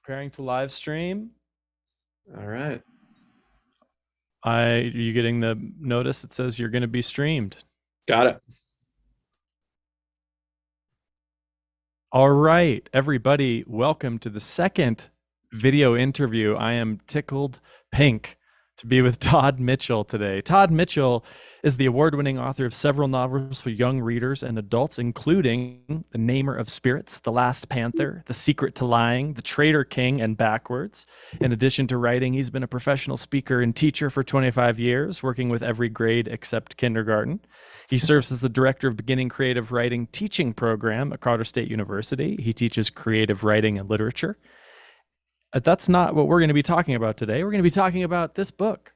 Preparing to live stream. All right. Are you getting the notice that says you're going to be streamed? Got it. All right, everybody, welcome to the second video interview. I am tickled pink to be with Todd Mitchell today. Todd Mitchell is the award-winning author of several novels for young readers and adults, including The Namer of Spirits, The Last Panther, The Secret to Lying, The Traitor King, and Backwards. In addition to writing, he's been a professional speaker and teacher for 25 years, working with every grade except kindergarten. He serves as the director of Beginning Creative Writing Teaching Program at Colorado State University. He teaches creative writing and literature. That's not what we're going to be talking about today. We're going to be talking about this book,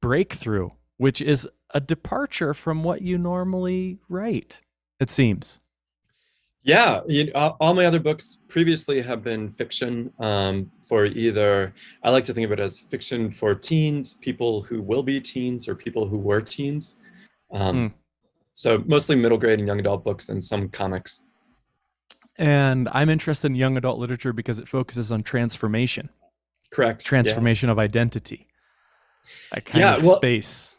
Breakthrough, which is a departure from what you normally write, it seems. Yeah, all my other books previously have been fiction for either, I like to think of it as fiction for teens, people who will be teens, or people who were teens. So mostly middle grade and young adult books and some comics. And I'm interested in young adult literature because it focuses on transformation. Correct. Transformation of identity. That kind of well, space.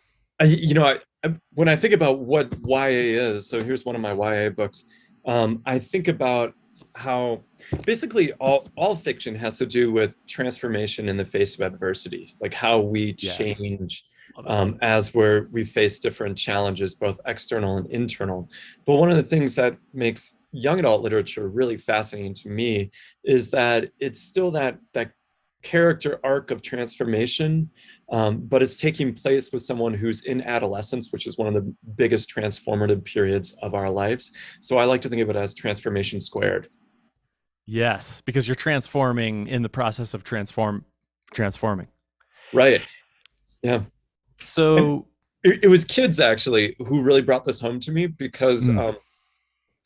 When I think about what YA is, so here's one of my YA books. I think about how basically all fiction has to do with transformation in the face of adversity, like how we change as we face different challenges, both external and internal. But one of the things that makes young adult literature really fascinating to me is that it's still that character arc of transformation, but it's taking place with someone who's in adolescence, which is one of the biggest transformative periods of our lives. So I like to think of it as transformation squared. Yes, because you're transforming in the process of transforming. Right. Yeah. So it was kids actually who really brought this home to me, because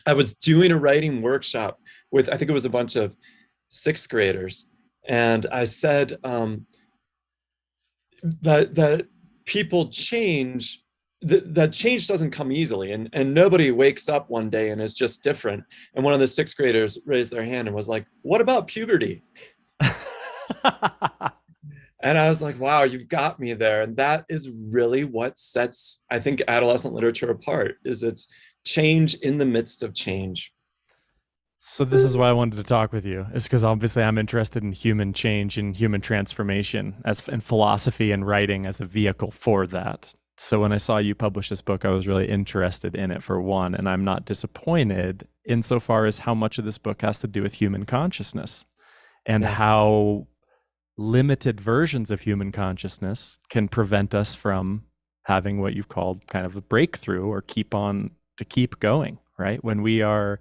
I was doing a writing workshop with, I think it was a bunch of sixth graders. And I said that people change, that change doesn't come easily, and nobody wakes up one day and is just different. And one of the sixth graders raised their hand and was like, "What about puberty?" And I was like, wow, you've got me there. And that is really what sets, I think, adolescent literature apart, is its change in the midst of change. So this is why I wanted to talk with you, is because obviously I'm interested in human change and human transformation and philosophy and writing as a vehicle for that. So when I saw you publish this book, I was really interested in it, for one, and I'm not disappointed insofar as how much of this book has to do with human consciousness and how limited versions of human consciousness can prevent us from having what you've called kind of a breakthrough, or keep going, right? When we are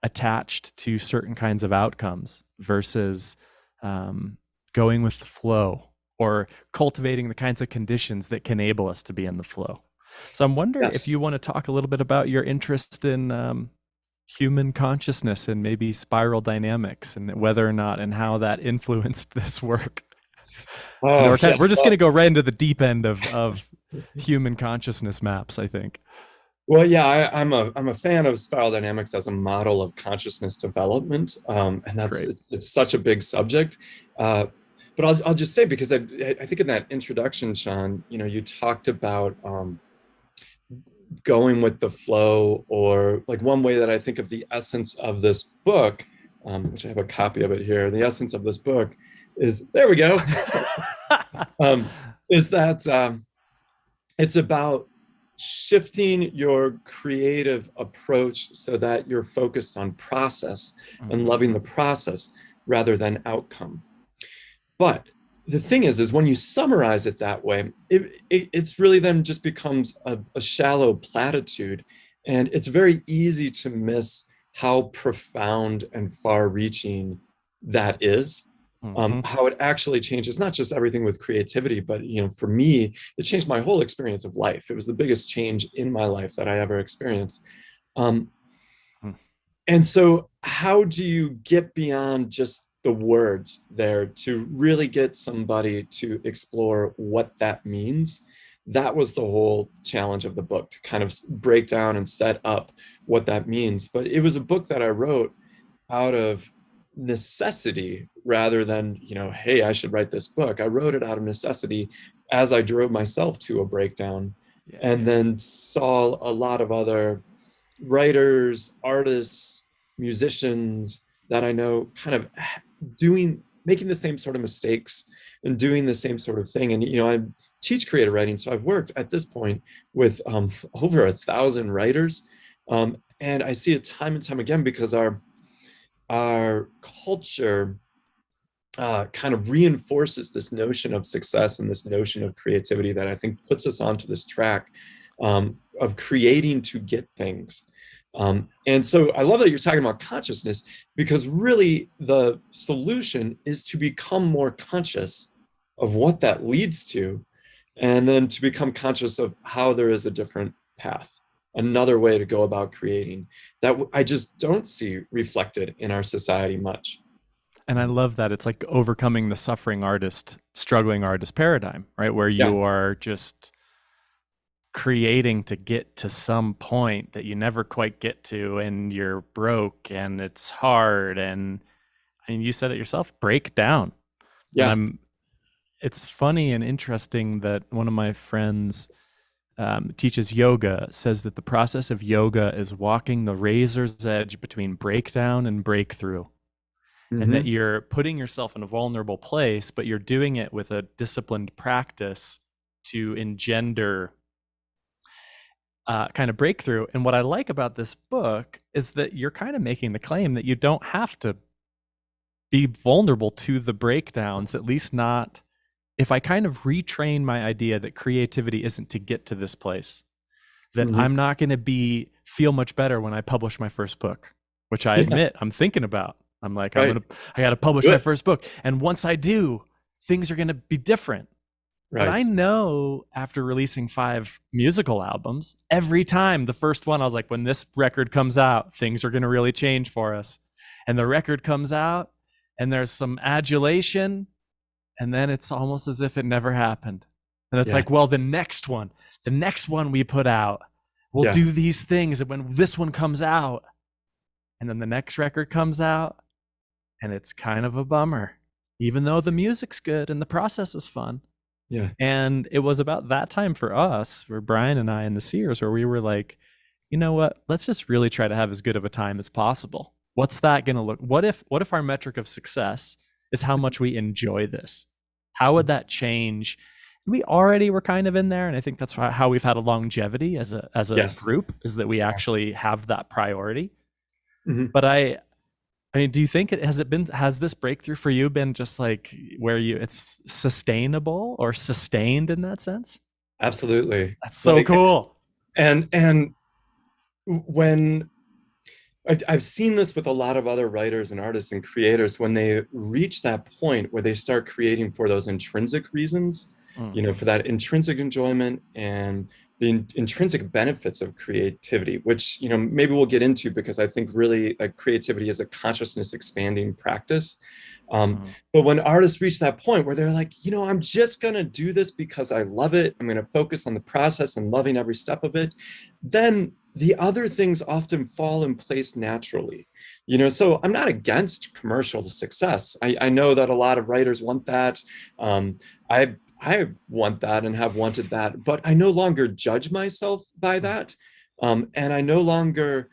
attached to certain kinds of outcomes versus going with the flow, or cultivating the kinds of conditions that can enable us to be in the flow. So I'm wondering if you want to talk a little bit about your interest in human consciousness and maybe spiral dynamics, and whether or not and how that influenced this work. We're just going to go right into the deep end of human consciousness maps, I think. Well, yeah, I'm a fan of spiral dynamics as a model of consciousness development, and it's such a big subject. But I'll just say, because I think in that introduction, Sean, you talked about going with the flow, or like one way that I think of the essence of this book, which I have a copy of it here. The essence of this book is, there we go, is that it's about shifting your creative approach so that you're focused on process and loving the process rather than outcome. But the thing is when you summarize it that way, it's really then just becomes a shallow platitude. And it's very easy to miss how profound and far-reaching that is. How it actually changes not just everything with creativity, but for me, it changed my whole experience of life. It was the biggest change in my life that I ever experienced. And so how do you get beyond just the words there to really get somebody to explore what that means? That was the whole challenge of the book, to kind of break down and set up what that means. But it was a book that I wrote out of necessity rather than, hey, I should write this book. I wrote it out of necessity as I drove myself to a breakdown, and Yeah. then saw a lot of other writers, artists, musicians that I know kind of making the same sort of mistakes and doing the same sort of thing. And, I teach creative writing. So I've worked at this point with over 1,000 writers. And I see it time and time again because our culture kind of reinforces this notion of success and this notion of creativity that I think puts us onto this track of creating to get things. And so I love that you're talking about consciousness, because really the solution is to become more conscious of what that leads to, and then to become conscious of how there is a different path, another way to go about creating that I just don't see reflected in our society much. And I love that it's like overcoming the suffering artist, struggling artist paradigm, right? Where Yeah. you are just creating to get to some point that you never quite get to, and you're broke and it's hard. And I mean, you said it yourself, break down. And Yeah. it's funny and interesting that one of my friends teaches yoga, says that the process of yoga is walking the razor's edge between breakdown and breakthrough. And that Mm-hmm. you're putting yourself in a vulnerable place, but you're doing it with a disciplined practice to engender kind of breakthrough. And what I like about this book is that you're kind of making the claim that you don't have to be vulnerable to the breakdowns, at least not if I kind of retrain my idea that creativity isn't to get to this place, that Mm-hmm. I'm not going to feel much better when I publish my first book, which I Yeah. admit I'm thinking about. I'm like, Right. I got to publish my Good. first book. And once I do, things are going to be different. But I Right. know after releasing 5 musical albums, every time the first one, I was like, when this record comes out, things are going to really change for us. And the record comes out and there's some adulation, and then it's almost as if it never happened. And it's Yeah. like, well, the next one we put out, we'll Yeah. do these things. And when this one comes out, and then the next record comes out, and it's kind of a bummer, even though the music's good and the process was fun. Yeah. And it was about that time for us, for Brian and I and the Seers, where we were like, you know what? Let's just really try to have as good of a time as possible. What's that going to look? What if our metric of success is how much we enjoy this? How would that change? We already were kind of in there, and I think that's how we've had a longevity as a Yeah. group, is that we actually have that priority. Mm-hmm. But I mean, do you think has this breakthrough for you been just like where it's sustainable or sustained in that sense? Absolutely. That's so cool. And when I've seen this with a lot of other writers and artists and creators, when they reach that point where they start creating for those intrinsic reasons, for that intrinsic enjoyment and the intrinsic benefits of creativity, which, maybe we'll get into, because I think really creativity is a consciousness expanding practice. But when artists reach that point where they're like, I'm just going to do this because I love it, I'm going to focus on the process and loving every step of it, then the other things often fall in place naturally. So I'm not against commercial success. I know that a lot of writers want that. I want that and have wanted that, but I no longer judge myself by that. And I no longer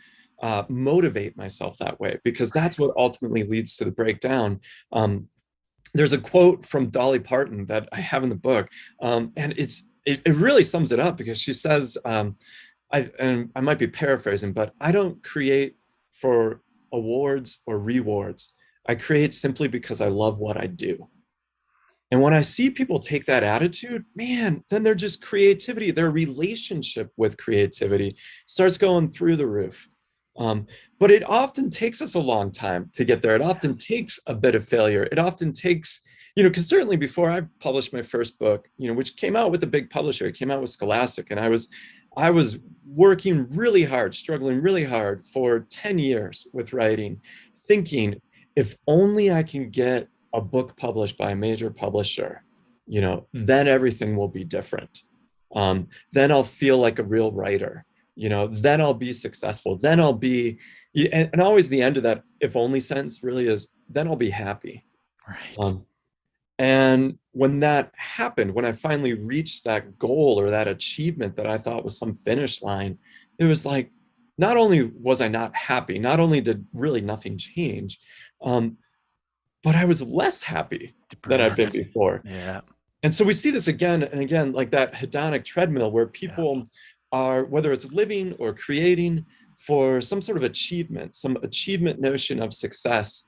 motivate myself that way, because that's what ultimately leads to the breakdown. There's a quote from Dolly Parton that I have in the book, and it really sums it up, because she says, and I might be paraphrasing, but I don't create for awards or rewards. I create simply because I love what I do. And when I see people take that attitude, man, then their just creativity, their relationship with creativity starts going through the roof. But it often takes us a long time to get there. It often takes a bit of failure. It often takes, because certainly before I published my first book, which came out with a big publisher, it came out with Scholastic, and I was working really hard, struggling really hard for 10 years with writing, thinking, if only I can get a book published by a major publisher, then everything will be different. Then I'll feel like a real writer, then I'll be successful. Then I'll be, Yeah, and always the end of that if only sentence really is, then I'll be happy. Right. Um, and when that happened, when I finally reached that goal or that achievement that I thought was some finish line, it was like, not only was I not happy, not only did really nothing change, um, but I was less happy than I've been Depressed. before. Yeah. And so we see this again and again, like that hedonic treadmill where Yeah. people are, whether it's living or creating for some sort of achievement, some achievement notion of success.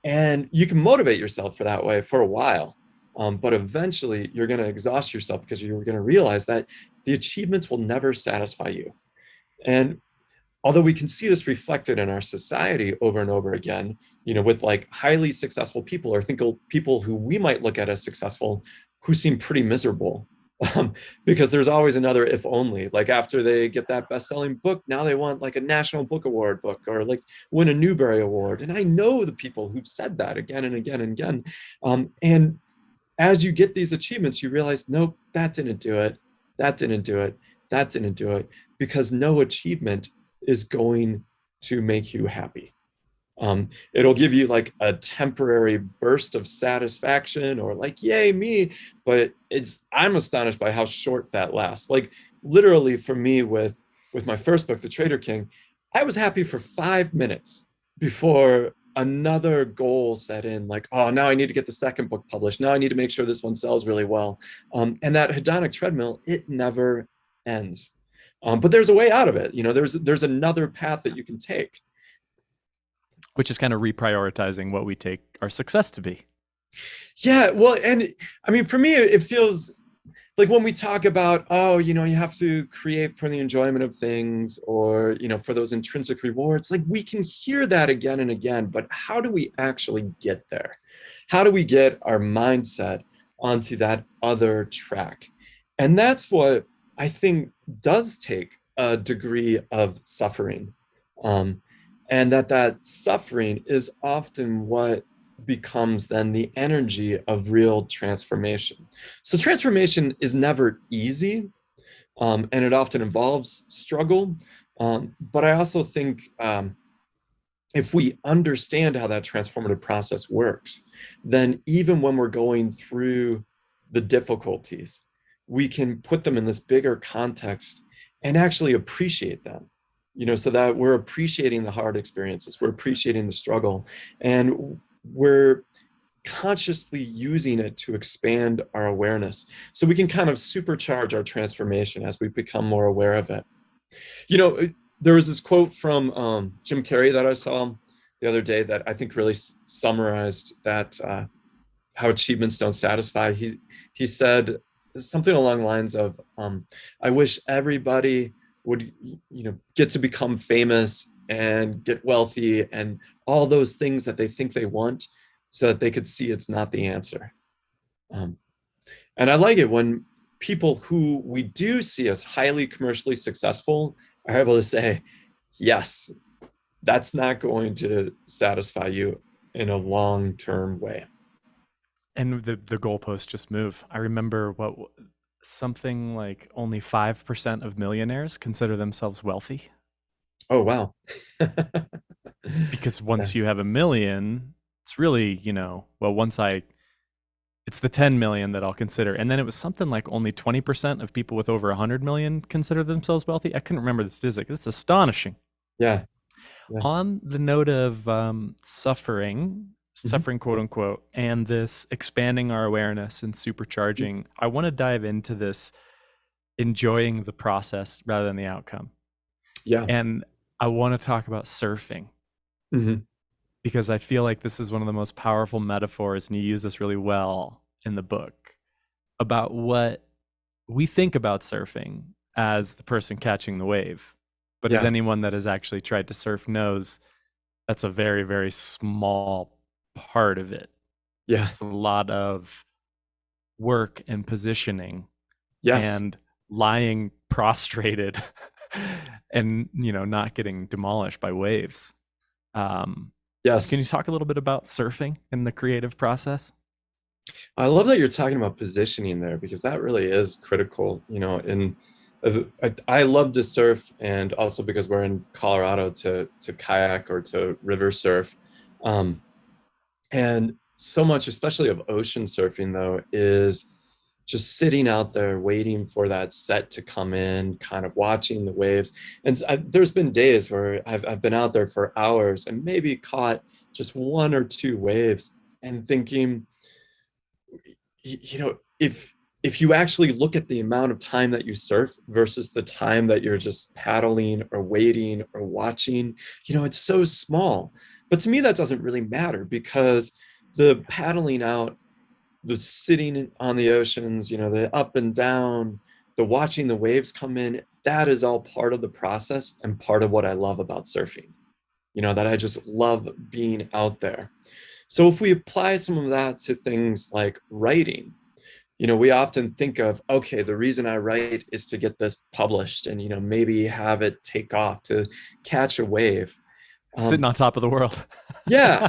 And you can motivate yourself for that way for a while. But eventually you're going to exhaust yourself because you're going to realize that the achievements will never satisfy you. And although we can see this reflected in our society over and over again, with like highly successful people or think people who we might look at as successful who seem pretty miserable. Because there's always another if only, like after they get that best-selling book, now they want like a national book award book or like win a Newbery Award. And I know the people who've said that again and again and again. And as you get these achievements, you realize, nope, that didn't do it. That didn't do it. That didn't do it. Because no achievement is going to make you happy. It'll give you like a temporary burst of satisfaction or like, yay, me. But I'm astonished by how short that lasts. Like literally for me with my first book, The Trader King, I was happy for 5 minutes before another goal set in, like, oh, now I need to get the second book published. Now I need to make sure this one sells really well. And that hedonic treadmill, it never ends. But there's a way out of it. There's another path that you can take. Which is kind of reprioritizing what we take our success to be. Yeah, well, and I mean, for me, it feels like when we talk about, oh, you have to create for the enjoyment of things or, for those intrinsic rewards, like we can hear that again and again, but how do we actually get there? How do we get our mindset onto that other track? And that's what I think does take a degree of suffering. And that suffering is often what becomes then the energy of real transformation. So transformation is never easy, and it often involves struggle. But I also think if we understand how that transformative process works, then even when we're going through the difficulties, we can put them in this bigger context and actually appreciate them. So that we're appreciating the hard experiences, we're appreciating the struggle, and we're consciously using it to expand our awareness so we can kind of supercharge our transformation as we become more aware of it. There was this quote from Jim Carrey that I saw the other day that I think really summarized that how achievements don't satisfy. He said something along the lines of, I wish everybody would get to become famous and get wealthy and all those things that they think they want so that they could see it's not the answer. And I like it when people who we do see as highly commercially successful are able to say, yes, that's not going to satisfy you in a long-term way. And the goalposts just move. I remember something like only 5% of millionaires consider themselves wealthy. Oh, wow. Because Yeah. once you have a million, it's really, it's the 10 million that I'll consider. And then it was something like only 20% of people with over 100 million consider themselves wealthy. I couldn't remember the statistic. It's astonishing. Yeah. Yeah. On the note of suffering, Mhm. quote unquote, and this expanding our awareness and supercharging, I want to dive into this enjoying the process rather than the outcome. Yeah. And I want to talk about surfing Mhm. because I feel like this is one of the most powerful metaphors, and you use this really well in the book about what we think about surfing as the person catching the wave. But as Yeah. anyone that has actually tried to surf knows, that's a very, very small part of it. Yeah. It's a lot of work and positioning Yes. and lying prostrated and, not getting demolished by waves. So can Yes. you talk a little bit about surfing and the creative process? I love that you're talking about positioning there because that really is critical, in I love to surf, and also because we're in Colorado, to kayak or to river surf. Um, and so much, especially of ocean surfing, though, is just sitting out there waiting for that set to come in, kind of watching the waves. And there's been days where I've been out there for hours and maybe caught just one or two waves and thinking, you know, if you actually look at the amount of time that you surf versus the time that you're just paddling or waiting or watching, it's so small. But to me, that doesn't really matter, because the paddling out, the sitting on the oceans, the up and down, the watching the waves come in, that is all part of the process and part of what I love about surfing, that I just love being out there. So if we apply some of that to things like writing, we often think of, okay, the reason I write is to get this published and, maybe have it take off, to catch a wave. Sitting on top of the world. Yeah.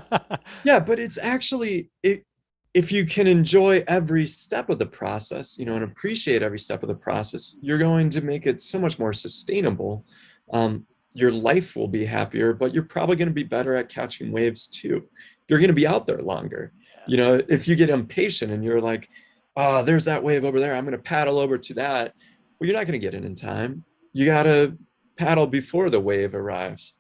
Yeah. But it's actually, if you can enjoy every step of the process, and appreciate every step of the process, you're going to make it so much more sustainable. Your life will be happier, but you're probably going to be better at catching waves too. You're going to be out there longer. If you get impatient and you're like, oh, there's that wave over there, I'm going to paddle over to that. Well, you're not going to get in time. You got to paddle before the wave arrives.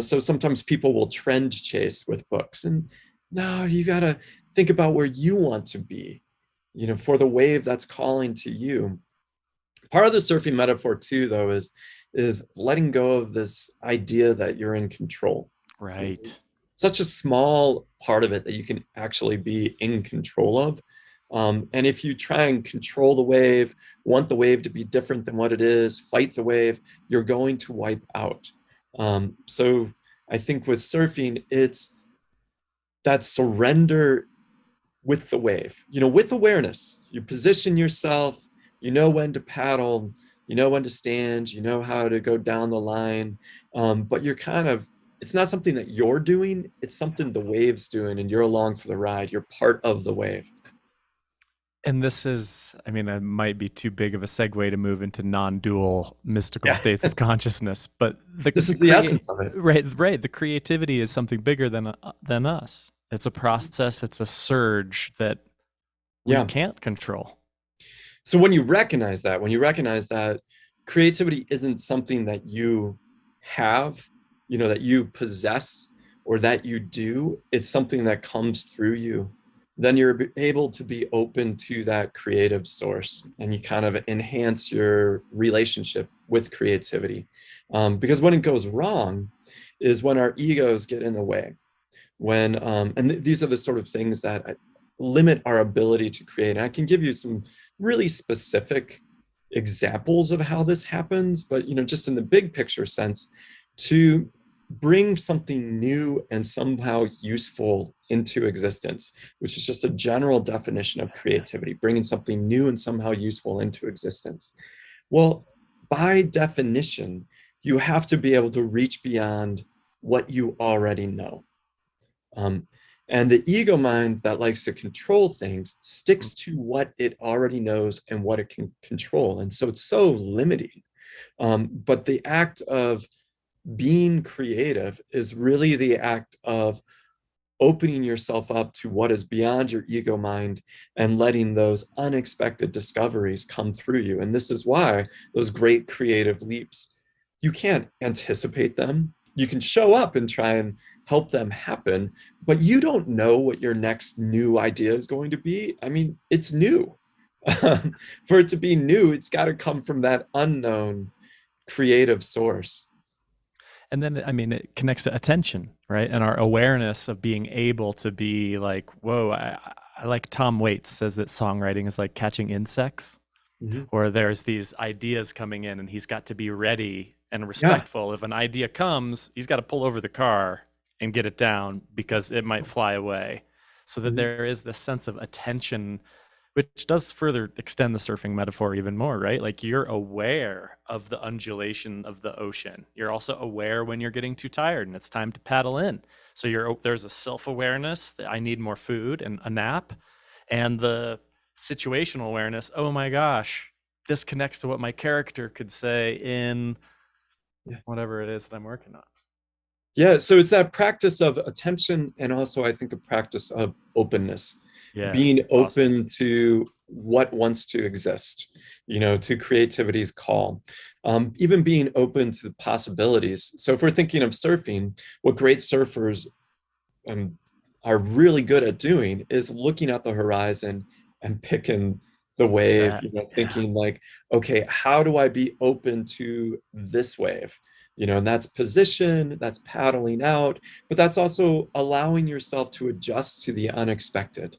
So sometimes people will trend chase with books, and no, you got to think about where you want to be, for the wave that's calling to you. Part of the surfing metaphor too, though, is letting go of this idea that you're in control. Right. Such a small part of it that you can actually be in control of. And if you try and control the wave, want the wave to be different than what it is, fight the wave, you're going to wipe out. So I think with surfing, it's that surrender with the wave, with awareness. You position yourself, when to paddle, when to stand, how to go down the line. But it's not something that you're doing, it's something the wave's doing, and you're along for the ride. You're part of the wave. And this is, I mean, it might be too big of a segue to move into non-dual mystical Yeah. states of consciousness, but This is the essence of it. Right. The creativity is something bigger than us. It's a process. It's a surge that we Yeah. can't control. So when you recognize that creativity isn't something that you have, that you possess or that you do, it's something that comes through you, then you're able to be open to that creative source, and you kind of enhance your relationship with creativity. Because when it goes wrong is when our egos get in the way. These are the sort of things that limit our ability to create. And I can give you some really specific examples of how this happens, but just in the big picture sense, to bring something new and somehow useful into existence, which is just a general definition of creativity, bringing something new and somehow useful into existence. Well, by definition, you have to be able to reach beyond what you already know. And the ego mind that likes to control things sticks to what it already knows and what it can control. And so it's so limiting. But the act of being creative is really the act of opening yourself up to what is beyond your ego mind and letting those unexpected discoveries come through you. And this is why those great creative leaps, you can't anticipate them. You can show up and try and help them happen, but you don't know what your next new idea is going to be. I mean, it's new. For it to be new, it's got to come from that unknown creative source. And then, I mean, it connects to attention, right? And our awareness of being able to be like, whoa, I like Tom Waits says that songwriting is like catching insects, where there's these ideas coming in and he's got to be ready and respectful. Yeah. If an idea comes, he's got to pull over the car and get it down because it might fly away. So that there is this sense of attention, which does further extend the surfing metaphor even more, right? Like you're aware of the undulation of the ocean. You're also aware when you're getting too tired and it's time to paddle in. So there's a self-awareness that I need more food and a nap, and the situational awareness, oh my gosh, this connects to what my character could say in Yeah. whatever it is that I'm working on. Yeah, so it's that practice of attention, and also I think a practice of openness, Yes, being awesome. open to what wants to exist, to creativity's call. Even being open to the possibilities. So if we're thinking of surfing, what great surfers um, are really good at doing is looking at the horizon and picking the wave, Set. Yeah. thinking like, okay, how do I be open to this wave? And that's position, that's paddling out, but that's also allowing yourself to adjust to the unexpected.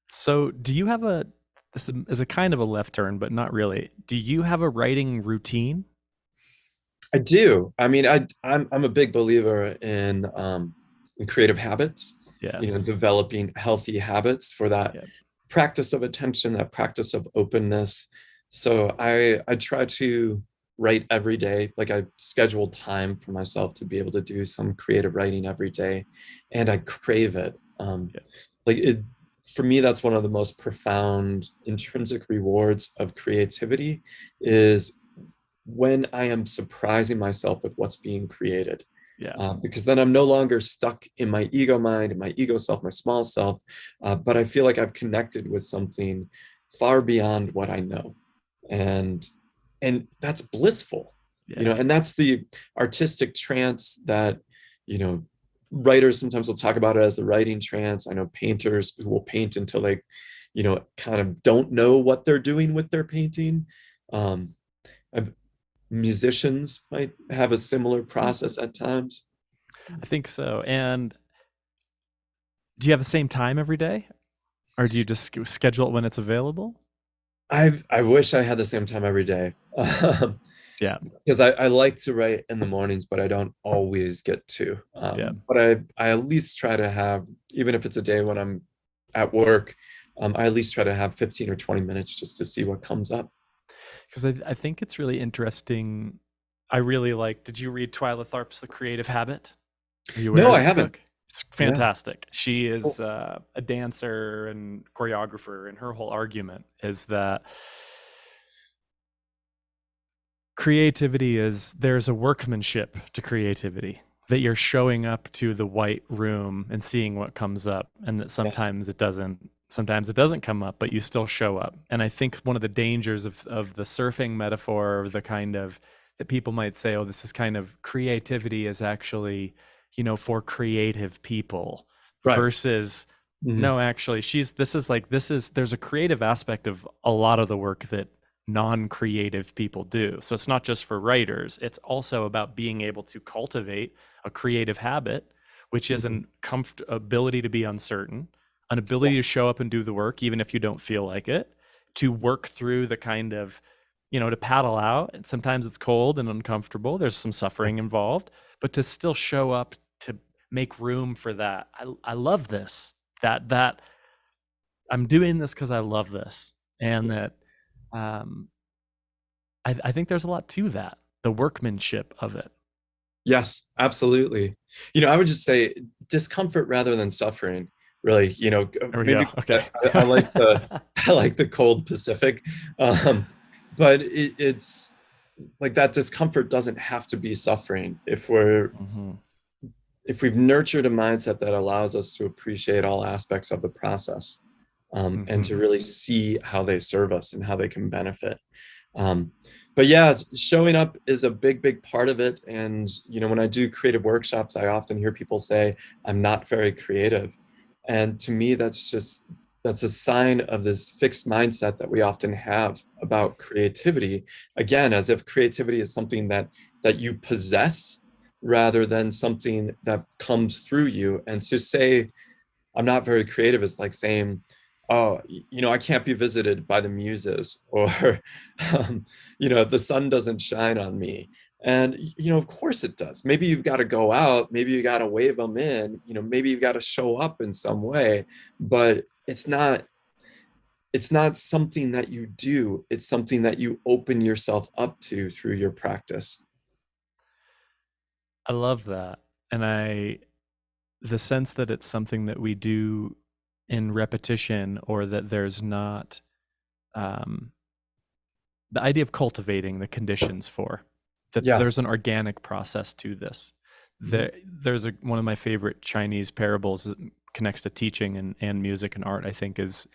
So, do you have a, this is a kind of a left turn, but not really. Do you have a writing routine? I do. I mean, I'm a big believer in creative habits, Yes. developing healthy habits for that Yeah. practice of attention, that practice of openness. So I try to write every day. Like I schedule time for myself to be able to do some creative writing every day, and I crave it. Yeah. Like it for me, that's one of the most profound intrinsic rewards of creativity is when I am surprising myself with what's being created. Yeah. Because then I'm no longer stuck in my ego mind, in my ego self, my small self, but I feel like I've connected with something far beyond what I know, and that's blissful, Yeah. and that's the artistic trance that you know writers sometimes will talk about it as the writing trance. I know painters who will paint until they, kind of don't know what they're doing with their painting. Um, Musicians might have a similar process at times. I think so. And do you have the same time every day, or do you just schedule it when it's available? I wish I had the same time every day. Yeah. Because I like to write in the mornings, but I don't always get to. Yeah. But I at least try to have, even if it's a day when I'm at work, I at least try to have 15 or 20 minutes just to see what comes up. Because I think it's really interesting. I really like, did you read Twyla Tharp's The Creative Habit? Are you aware No, of I this haven't. book? It's Yeah. fantastic. She is Cool. a dancer and choreographer, and her whole argument is that creativity is, there's a workmanship to creativity, that you're showing up to the white room and seeing what comes up, and that Yeah. sometimes it doesn't come up, but you still show up. And I think one of the dangers of the surfing metaphor, or the kind of, that people might say, oh, this is kind of, creativity is actually, for creative people, Right. versus Mhm. no, actually, there's a creative aspect of a lot of the work that non-creative people do. So it's not just for writers, it's also about being able to cultivate a creative habit, which is Mhm. an ability to be uncertain, an ability to Yes. show up and do the work even if you don't feel like it, to work through the kind of, to paddle out, and sometimes it's cold and uncomfortable, there's some suffering involved, but to still show up, to make room for that. I love this, that I'm doing this because I love this, and that um, I think there's a lot to that, the workmanship of it. Yes, absolutely. I would just say discomfort rather than suffering. Really, There we go. maybe Okay. I like the I like the cold Pacific, um, but it's like that discomfort doesn't have to be suffering Mhm. if we've nurtured a mindset that allows us to appreciate all aspects of the process, and Mhm. to really see how they serve us and how they can benefit. Um, but yeah, showing up is a big part of it. And when I do creative workshops, I often hear people say, I'm not very creative. And to me, that's a sign of this fixed mindset that we often have about creativity. Again, as if creativity is something that you possess rather than something that comes through you. And to say I'm not very creative is like saying, oh, I can't be visited by the muses, or, the sun doesn't shine on me. And, of course it does. Maybe you've got to go out, maybe you got to wave them in, maybe you've got to show up in some way, but it's not something that you do. It's something that you open yourself up to through your practice. I love that. And the sense that it's something that we do in repetition, or that there's not um, the idea of cultivating the conditions for that. Yeah. There's an organic process to this. There's one of my favorite Chinese parables that connects to teaching and music and art, I think, is,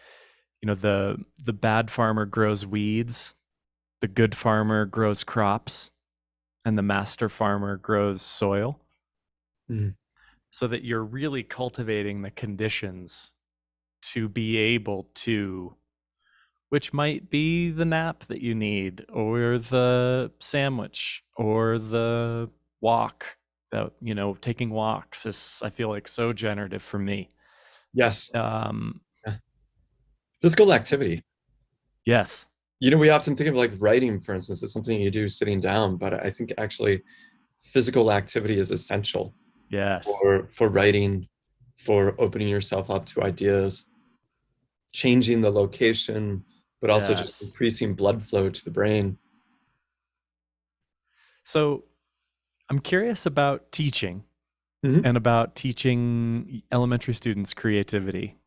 the bad farmer grows weeds, the good farmer grows crops, and the master farmer grows soil. Mhm. So that you're really cultivating the conditions to be able to, which might be the nap that you need, or the sandwich, or the walk. That, taking walks is, I feel like, so generative for me. Yes. Um, Yeah. Physical activity. yes. We often think of like writing, for instance, as something you do sitting down, but I think actually physical activity is essential Yes. for writing, for opening yourself up to ideas, changing the location, but also just Yes. increasing blood flow to the brain. So I'm curious about teaching Mhm. and about teaching elementary students creativity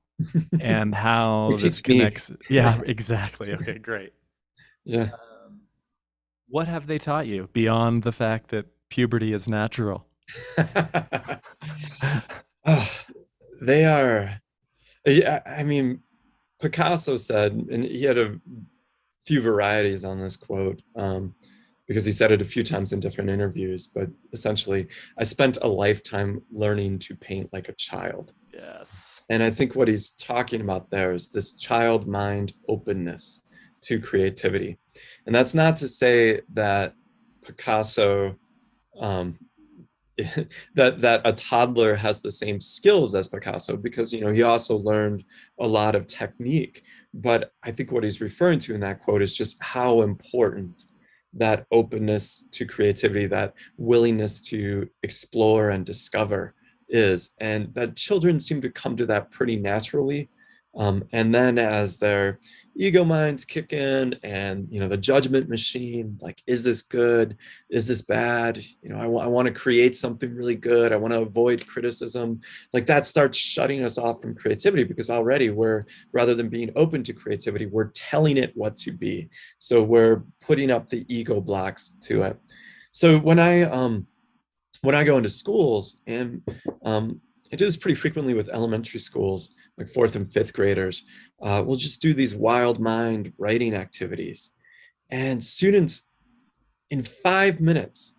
and how Or this teach me. connects. Yeah, exactly. Okay, great. Yeah. What have they taught you beyond the fact that puberty is natural? Oh, they are, yeah, I mean, Picasso said, and he had a few varieties on this quote, because he said it a few times in different interviews, but essentially, I spent a lifetime learning to paint like a child. Yes. And I think what he's talking about there is this child mind openness to creativity. And that's not to say that Picasso, um, that a toddler has the same skills as Picasso, because he also learned a lot of technique. But I think what he's referring to in that quote is just how important that openness to creativity, that willingness to explore and discover is, and that children seem to come to that pretty naturally. And then as their ego minds kick in, and the judgment machine, like, is this good, is this bad, I want to create something really good, I want to avoid criticism, like that starts shutting us off from creativity, because already we're, rather than being open to creativity, we're telling it what to be. So we're putting up the ego blocks to it. So when I go into schools, and I do this pretty frequently with elementary schools, like fourth and fifth graders, we'll just do these wild mind writing activities. And students in 5 minutes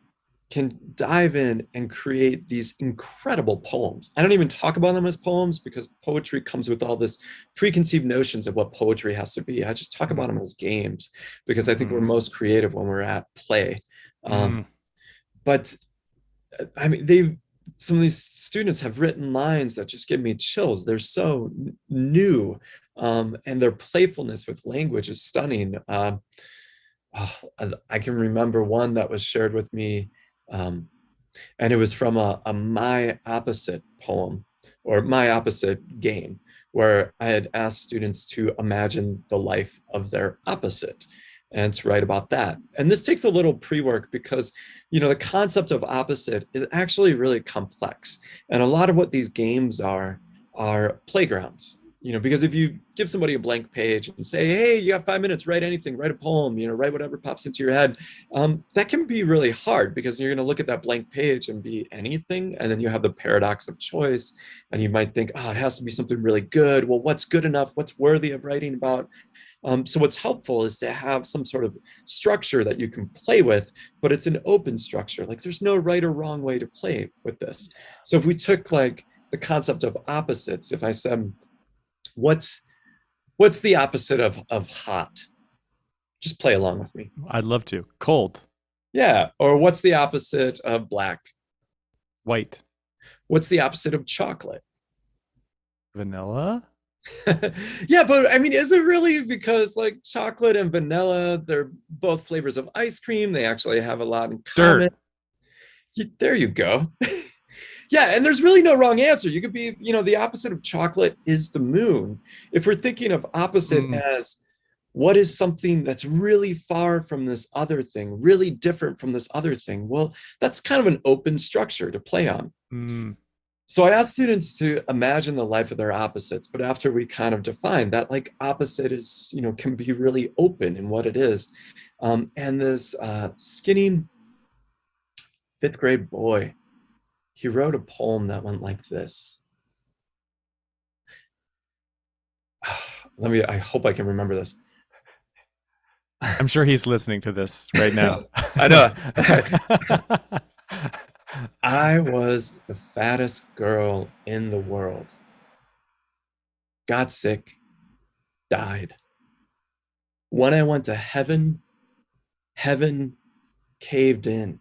can dive in and create these incredible poems. I don't even talk about them as poems, because poetry comes with all this preconceived notions of what poetry has to be. I just talk about them as games, because I think we're most creative when we're at play. But I mean, some of these students have written lines that just give me chills. They're so new, and their playfulness with language is stunning. I can remember one that was shared with me, and it was from a My Opposite poem, or My Opposite game, where I had asked students to imagine the life of their opposite and to write about that. And this takes a little pre-work, because the concept of opposite is actually really complex. And a lot of what these games are playgrounds. Because if you give somebody a blank page and say, hey, you got 5 minutes, write anything, write a poem, write whatever pops into your head, that can be really hard, because you're going to look at that blank page and be anything. And then you have the paradox of choice, and you might think, oh, it has to be something really good. Well, what's good enough? What's worthy of writing about? So what's helpful is to have some sort of structure that you can play with, but it's an open structure. Like, there's no right or wrong way to play with this. So if we took like the concept of opposites, if I said, what's the opposite of hot? Just play along with me. I'd love to. Cold. Yeah. Or what's the opposite of black? White. What's the opposite of chocolate? Vanilla. Yeah, but I mean, is it really? Because like chocolate and vanilla, they're both flavors of ice cream. They actually have a lot in common. Dirt. There you go. Yeah, and there's really no wrong answer. You could be, the opposite of chocolate is the moon. If we're thinking of opposite as what is something that's really far from this other thing, really different from this other thing, well, that's kind of an open structure to play on. So I asked students to imagine the life of their opposites, but after we kind of defined that, like, opposite is, can be really open in what it is. And this skinny fifth grade boy, he wrote a poem that went like this. I hope I can remember this. I'm sure he's listening to this right now. I know. I was the fattest girl in the world. Got sick, died. When I went to heaven, heaven caved in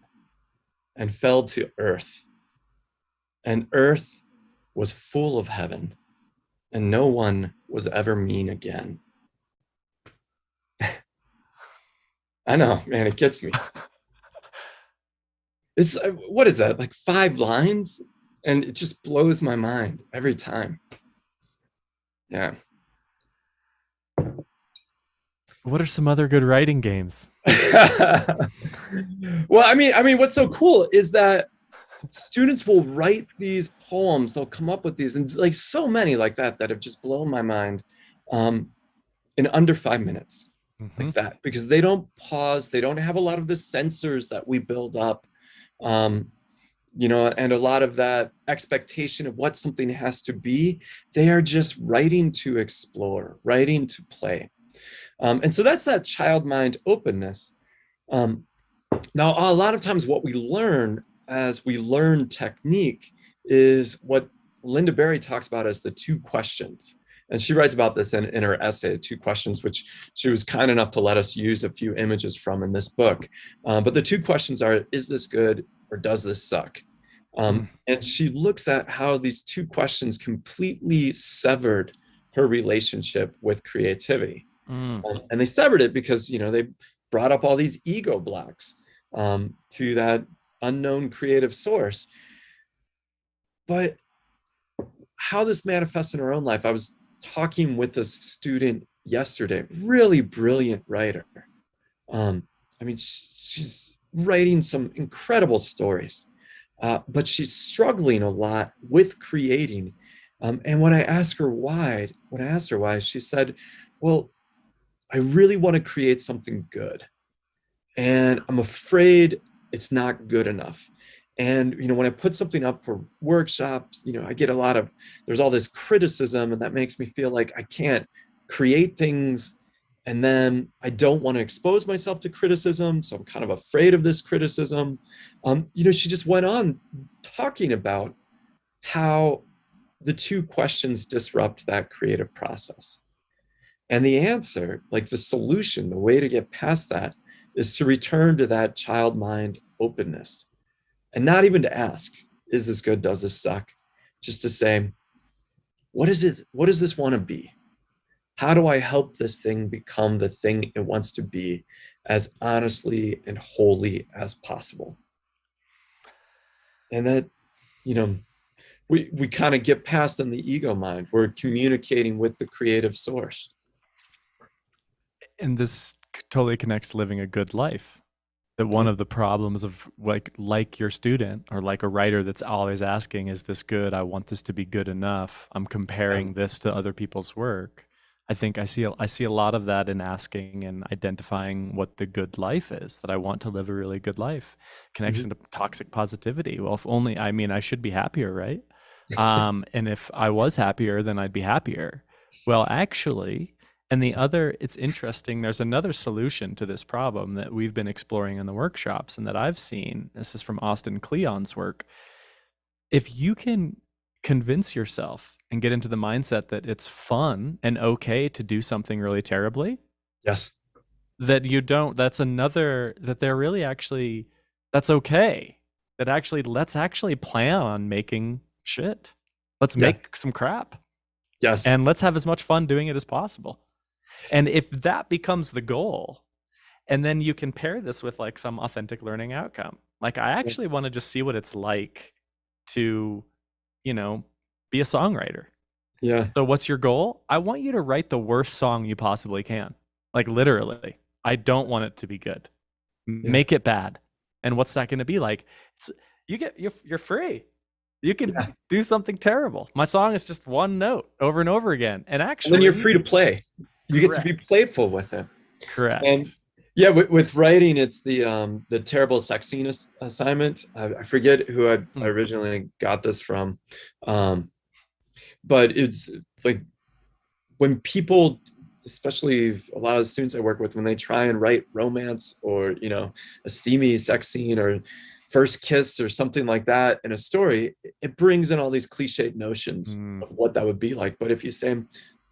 and fell to earth. And earth was full of heaven, and no one was ever mean again. I know, man, it gets me. It's, what is that, like 5 lines? And it just blows my mind every time. Yeah. What are some other good writing games? Well, I mean, what's so cool is that students will write these poems. They'll come up with these, and like so many like that have just blown my mind, in under 5 minutes, like that, because they don't pause. They don't have a lot of the sensors that we build up, and a lot of that expectation of what something has to be. They are just writing to explore, writing to play. And so that's that child mind openness. Now, a lot of times what we learn as we learn technique is what Lynda Berry talks about as the 2 questions. And she writes about this in her essay, 2 questions, which she was kind enough to let us use a few images from in this book. But the 2 questions are, is this good or does this suck? And she looks at how these 2 questions completely severed her relationship with creativity. And they severed it because, they brought up all these ego blocks to that unknown creative source. But how this manifests in our own life, I was talking with a student yesterday, really brilliant writer. She's writing some incredible stories, but she's struggling a lot with creating. And when I asked her why, she said, well, I really want to create something good, and I'm afraid it's not good enough. And, when I put something up for workshops, I get there's all this criticism, and that makes me feel like I can't create things. And then I don't want to expose myself to criticism. So I'm kind of afraid of this criticism. She just went on talking about how the 2 questions disrupt that creative process. And the answer, like the solution, the way to get past that, is to return to that child mind openness. And not even to ask, is this good? Does this suck? Just to say, what is it? What does this want to be? How do I help this thing become the thing it wants to be, as honestly and wholly as possible? And that, we kind of get past in the ego mind. We're communicating with the creative source. And this totally connects to living a good life. That one of the problems of like your student, or like a writer that's always asking, is this good? I want this to be good enough. I'm comparing this to other people's work. I think I see a lot of that in asking and identifying what the good life is, that I want to live a really good life. Connects into toxic positivity. Well, if only, I should be happier, right? And if I was happier, then I'd be happier. Well, actually, and it's interesting, there's another solution to this problem that we've been exploring in the workshops and that I've seen. This is from Austin Kleon's work. If you can convince yourself and get into the mindset that it's fun and okay to do something really terribly. Yes. That they're really actually, that's okay. That actually, let's actually plan on making shit. Let's make some crap. Yes. And let's have as much fun doing it as possible. And if that becomes the goal, and then you can pair this with like some authentic learning outcome. Like, I actually want to just see what it's like to, be a songwriter. Yeah. So what's your goal? I want you to write the worst song you possibly can. Like, literally. I don't want it to be good. Make it bad. And what's that going to be like? You're free. You can do something terrible. My song is just one note over and over again. And And then you're actually, free to play. You get to be correct. playful with it. And Correct. yeah, with writing, it's the terrible sex scene assignment. I forget who I Hmm. originally got this from, but it's like when people, especially a lot of students I work with, when they try and write romance or a steamy sex scene or first kiss or something like that in a story, it brings in all these cliched notions Mm, of what that would be like. But if you say,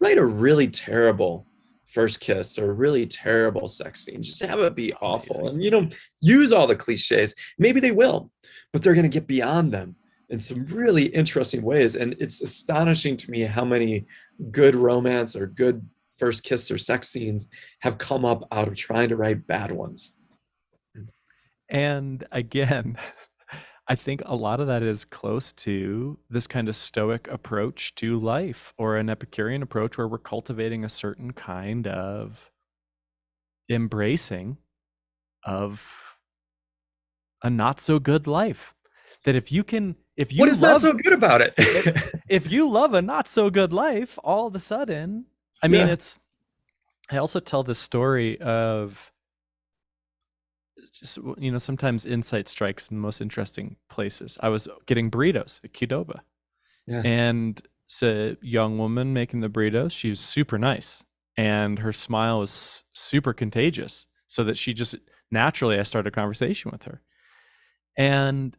write a really terrible first kiss or a really terrible sex scene, just have it be awful, amazing. and use all the cliches, maybe they will, but they're going to get beyond them in some really interesting ways. And it's astonishing to me how many good romance or good first kiss or sex scenes have come up out of trying to write bad ones. And again, I think a lot of that is close to this kind of stoic approach to life or an Epicurean approach where we're cultivating a certain kind of embracing of a not so good life. That if you can, if What you is not love, so good about it? if you love a not so good life, all of a sudden, I mean, Yeah. I also tell this story of just, sometimes insight strikes in the most interesting places. I was getting burritos at Qdoba, Yeah. and it's a young woman making the burritos. She was super nice, and her smile was super contagious. So that she just naturally, I started a conversation with her, and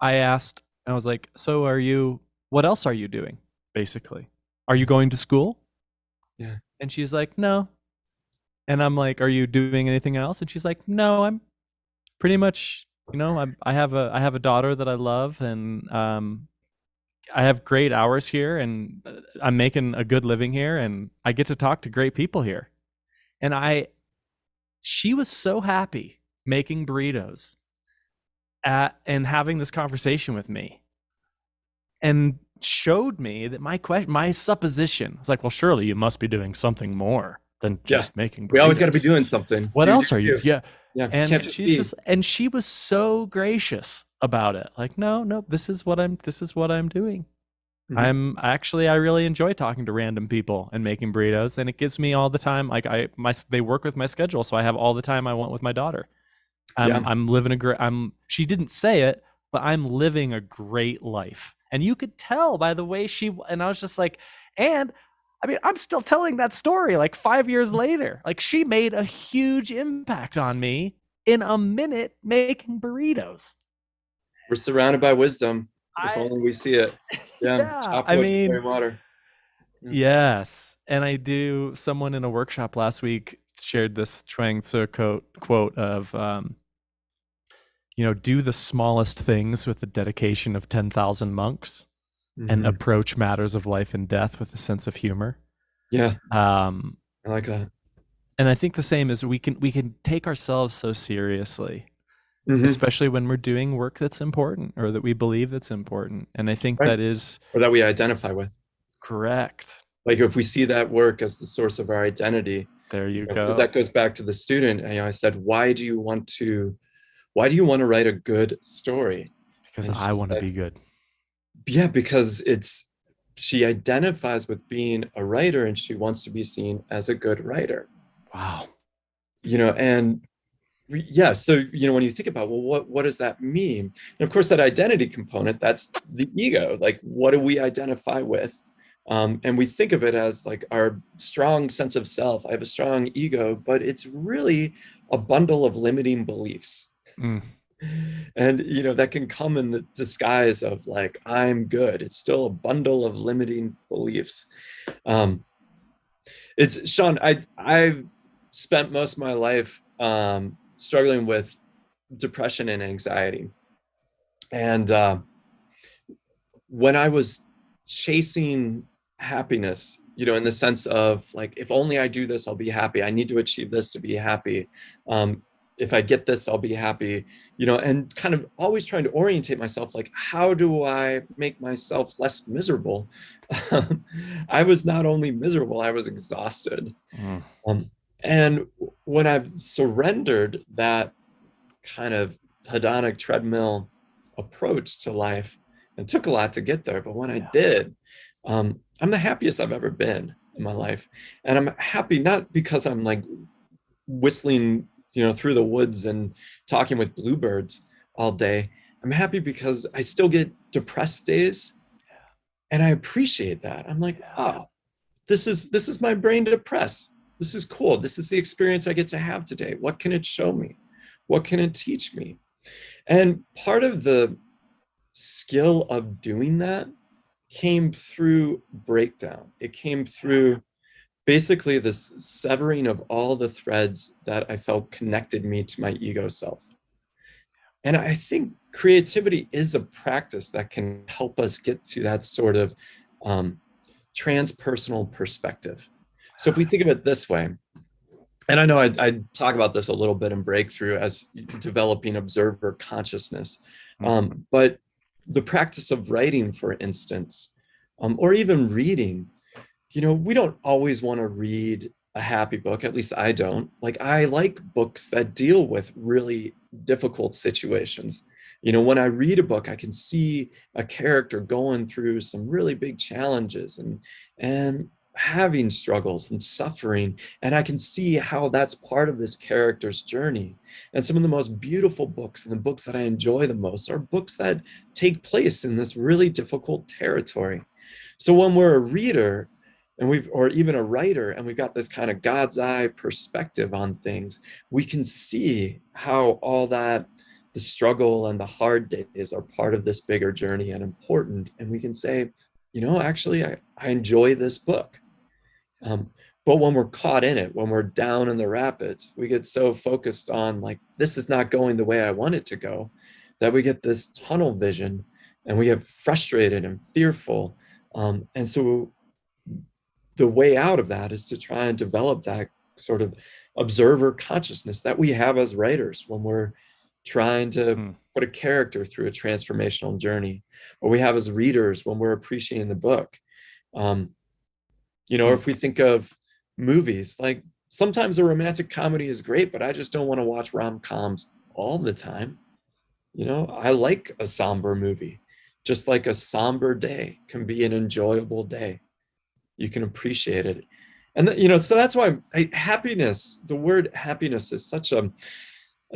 I asked, I was like, "So, what else are you doing? Basically, are you going to school?" Yeah. And she's like, "No." And I'm like, "Are you doing anything else?" And she's like, "No, I'm pretty much, I have a daughter that I love, and I have great hours here, and I'm making a good living here, and I get to talk to great people here." And she was so happy making burritos and having this conversation with me, and showed me that my supposition was like, well, surely you must be doing something more than Yeah. just making We always got to be burritos. doing something. What You else are you? do. Yeah. Yeah. Can't And just be. she was so gracious about it. Like, no, no, this is what I'm doing. Mhm. I really enjoy talking to random people and making burritos, and it gives me all the time. Like they work with my schedule, so I have all the time I want with my daughter. Yeah. I'm living a great, she didn't say it, but I'm living a great life. And you could tell by the way and I was just like, and I mean, I'm still telling that story like 5 years later. Like, she made a huge impact on me in a minute making burritos. We're surrounded by wisdom. If I, only we see it. Yeah. yeah, Chop I wood, mean, carry water. Yeah. yes. And someone in a workshop last week shared this Chuang Tzu quote of, do the smallest things with the dedication of 10,000 monks and Mhm. approach matters of life and death with a sense of humor. Yeah. Um, I like that. and I think the same is we can take ourselves so seriously, Hmm. especially when we're doing work that's important or that we believe that's important. And I think Right. that is Or that we identify with. correct. Like if we see that work as the source of our identity, There you because go. that goes back to the student. And, I said, why do you want to write a good story? Because And I she want to said, be good. yeah, because she identifies with being a writer and she wants to be seen as a good writer. Wow. And yeah, so when you think about, well, what does that mean? And of course, that identity component, that's the ego. Like, what do we identify with? And we think of it as like our strong sense of self. I have a strong ego, but it's really a bundle of limiting beliefs. Mm. And that can come in the disguise of like, I'm good. It's still a bundle of limiting beliefs. um it's Sean, I've spent most of my life struggling with depression and anxiety. And when I was chasing happiness, in the sense of like, if only I do this, I'll be happy. I need to achieve this to be happy. If I get this, I'll be happy, and kind of always trying to orientate myself, like, how do I make myself less miserable? I was not only miserable, I was exhausted. Mm. Um, and when I've surrendered that kind of hedonic treadmill approach to life It took a lot to get there, but when I did, I'm the happiest I've ever been in my life. And I'm happy not because I'm like whistling, through the woods and talking with bluebirds all day. I'm happy because I still get depressed days, and I appreciate that. I'm like, oh, this is my brain depressed. This is cool. This is the experience I get to have today. What can it show me? What can it teach me? And part of the skill of doing that came through breakdown. It came through basically this severing of all the threads that I felt connected me to my ego self. And I think creativity is a practice that can help us get to that sort of transpersonal perspective. So if we think of it this way, and I know I talk about this a little bit in Breakthrough as developing observer consciousness, but the practice of writing, for instance, or even reading, we don't always want to read a happy book. At least I don't. Like, I like books that deal with really difficult situations. When I read a book, I can see a character going through some really big challenges and having struggles and suffering. And I can see how that's part of this character's journey. And some of the most beautiful books and the books that I enjoy the most are books that take place in this really difficult territory. So when we're a reader, or even a writer, and we've got this kind of God's eye perspective on things, we can see how all that, the struggle and the hard days, are part of this bigger journey and important. And we can say, actually, I enjoy this book. But when we're caught in it, when we're down in the rapids, we get so focused on like, this is not going the way I want it to go, that we get this tunnel vision and we get frustrated and fearful. And so the way out of that is to try and develop that sort of observer consciousness that we have as writers when we're trying to put a character through a transformational journey, or we have as readers when we're appreciating the book. Or if we think of movies, like sometimes a romantic comedy is great, but I just don't want to watch rom-coms all the time. I like a somber movie, just like a somber day can be an enjoyable day. You can appreciate it. And, so that's why happiness, the word happiness is such a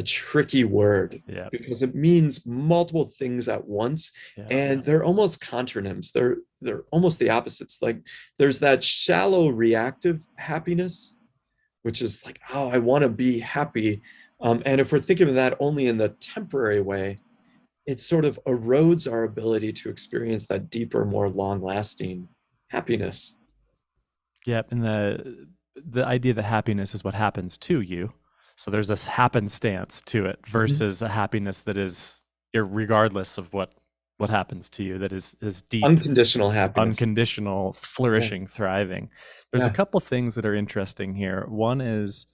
tricky word, because it means multiple things at once. And they're almost contronyms. They're almost the opposites. Like, there's that shallow reactive happiness, which is like, oh, I want to be happy. And if we're thinking of that only in the temporary way, it sort of erodes our ability to experience that deeper, more long-lasting happiness. Yep. And the idea that happiness is what happens to you. So there's this happenstance to it versus a happiness that is regardless of what happens to you, that is deep, unconditional happiness, unconditional, flourishing, thriving. There's a couple things that are interesting here. One is,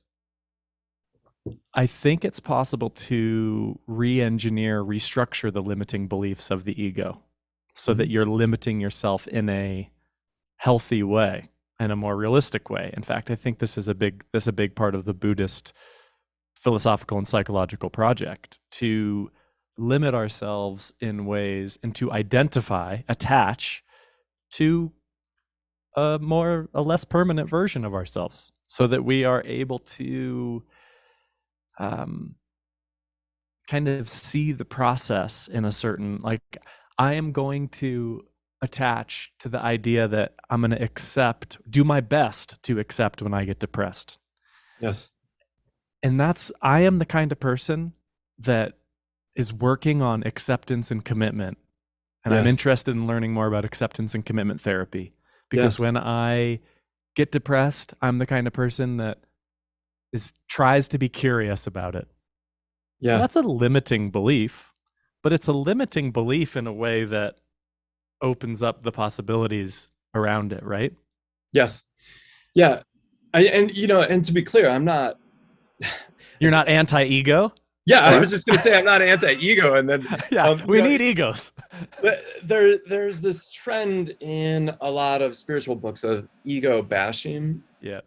I think it's possible to re-engineer, restructure the limiting beliefs of the ego so that you're limiting yourself in a healthy way and a more realistic way. In fact, I think this is a big part of the Buddhist philosophical and psychological project, to limit ourselves in ways and to attach to a less permanent version of ourselves, so that we are able to kind of see the process in a certain, like, I am going to attach to the idea that I'm going to do my best to accept when I get depressed. Yes. And I am the kind of person that is working on acceptance and commitment. And I'm interested in learning more about acceptance and commitment therapy, because when I get depressed, I'm the kind of person that tries to be curious about it. Yeah. And that's a limiting belief, but it's a limiting belief in a way that opens up the possibilities around it, right? Yes. Yeah. And to be clear, I'm not. You're not anti-ego? Yeah, I was just going to say I'm not anti-ego, and then we need egos. There's this trend in a lot of spiritual books of ego bashing. Yeah.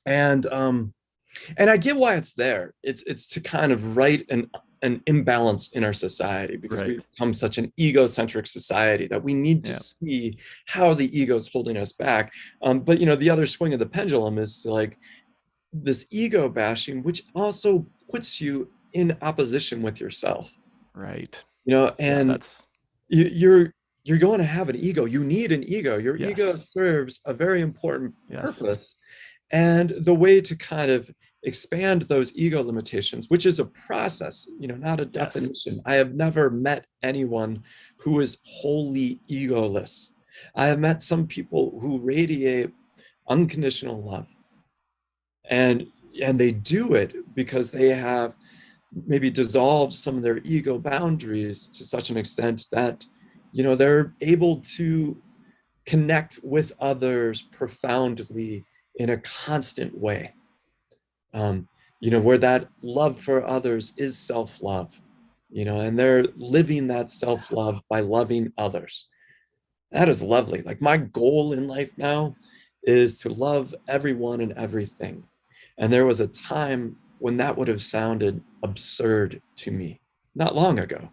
And I get why it's there. It's to kind of write an imbalance in our society, because Right. we've become such an egocentric society that we need to Yeah. see how the ego is holding us back. But the other swing of the pendulum is like this ego bashing, which also puts you in opposition with yourself. Right. Yeah, And that's you're going to have an ego. You need an ego. Your yes. ego serves a very important Yes. purpose. And the way to kind of expand those ego limitations, which is a process, not a Yes. definition. I have never met anyone who is wholly egoless. I have met some people who radiate unconditional love. And they do it because they have maybe dissolved some of their ego boundaries to such an extent that they're able to connect with others profoundly in a constant way, where that love for others is self-love, and they're living that self-love by loving others. That is lovely. Like, my goal in life now is to love everyone and everything. And there was a time when that would have sounded absurd to me, not long ago.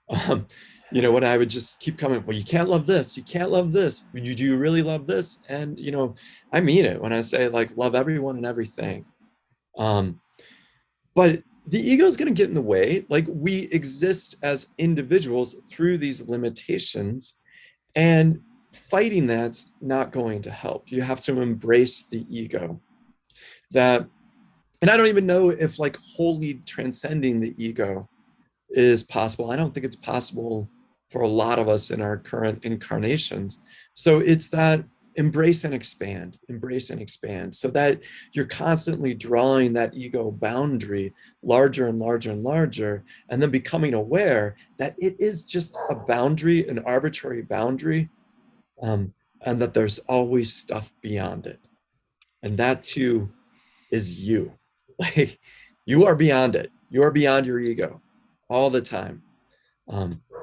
Um, when I would just keep coming, well, you can't love this, you can't love this. Do you really love this? And, I mean it when I say, like, love everyone and everything. But the ego is going to get in the way. Like, we exist as individuals through these limitations, and fighting that's not going to help. You have to embrace the ego. That, and I don't even know if, like, wholly transcending the ego is possible. I don't think it's possible for a lot of us in our current incarnations. So it's that embrace and expand, so that you're constantly drawing that ego boundary larger and larger and larger, and then becoming aware that it is just a boundary, an arbitrary boundary, and that there's always stuff beyond it. And that too is you. Like, you are beyond it. You are beyond your ego all the time.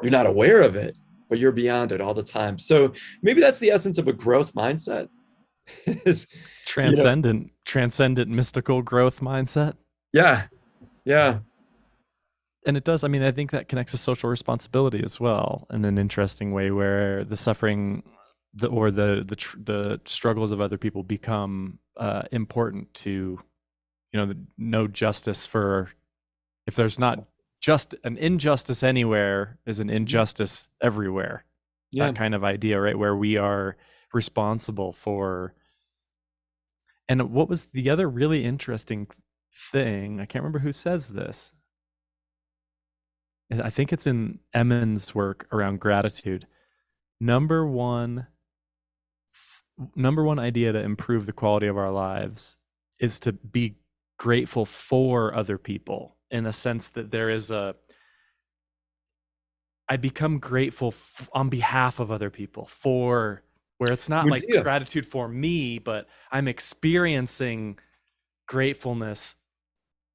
You're not aware of it, but you're beyond it all the time. So maybe that's the essence of a growth mindset. is, transcendent mystical growth mindset. yeah, yeah. And it does. I mean, I think that connects to social responsibility as well in an interesting way, where the suffering the struggles of other people become important to, no justice for, if there's not just an injustice anywhere, is an injustice everywhere. Yeah. That kind of idea, right? Where we are responsible for. And what was the other really interesting thing? I can't remember who says this. I think it's in Emmons' work around gratitude. Number one idea to improve the quality of our lives is to be grateful for other people, in a sense that there is I become grateful on behalf of other people, for where it's not like gratitude for me, but I'm experiencing gratefulness.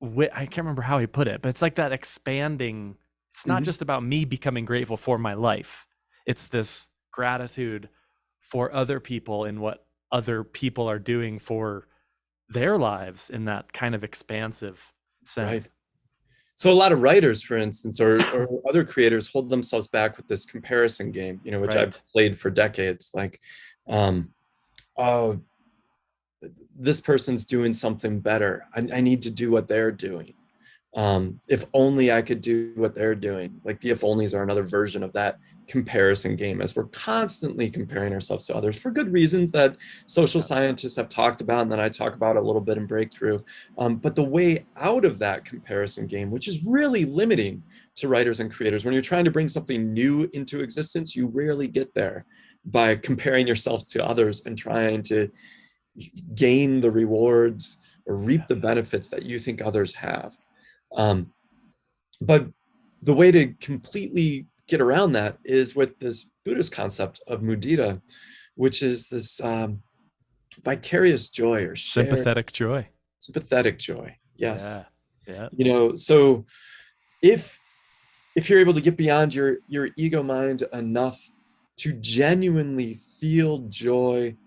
I can't remember how he put it, but it's like that expanding. It's not just about me becoming grateful for my life. It's this gratitude for other people and what other people are doing for their lives, in that kind of expansive sense. Right. So a lot of writers, for instance, or other creators hold themselves back with this comparison game, which right. I've played for decades. Like, oh, this person's doing something better. I need to do what they're doing. If only I could do what they're doing. Like, the if onlys are another version of that comparison game, as we're constantly comparing ourselves to others for good reasons that social scientists have talked about, and then I talk about a little bit in Breakthrough. But the way out of that comparison game, which is really limiting to writers and creators, when you're trying to bring something new into existence, you rarely get there by comparing yourself to others and trying to gain the rewards or reap the benefits that you think others have. But the way to completely get around that is with this Buddhist concept of mudita, which is this vicarious joy, or sympathetic joy. Sympathetic joy, yes. Yeah. So if you're able to get beyond your ego mind enough to genuinely feel joy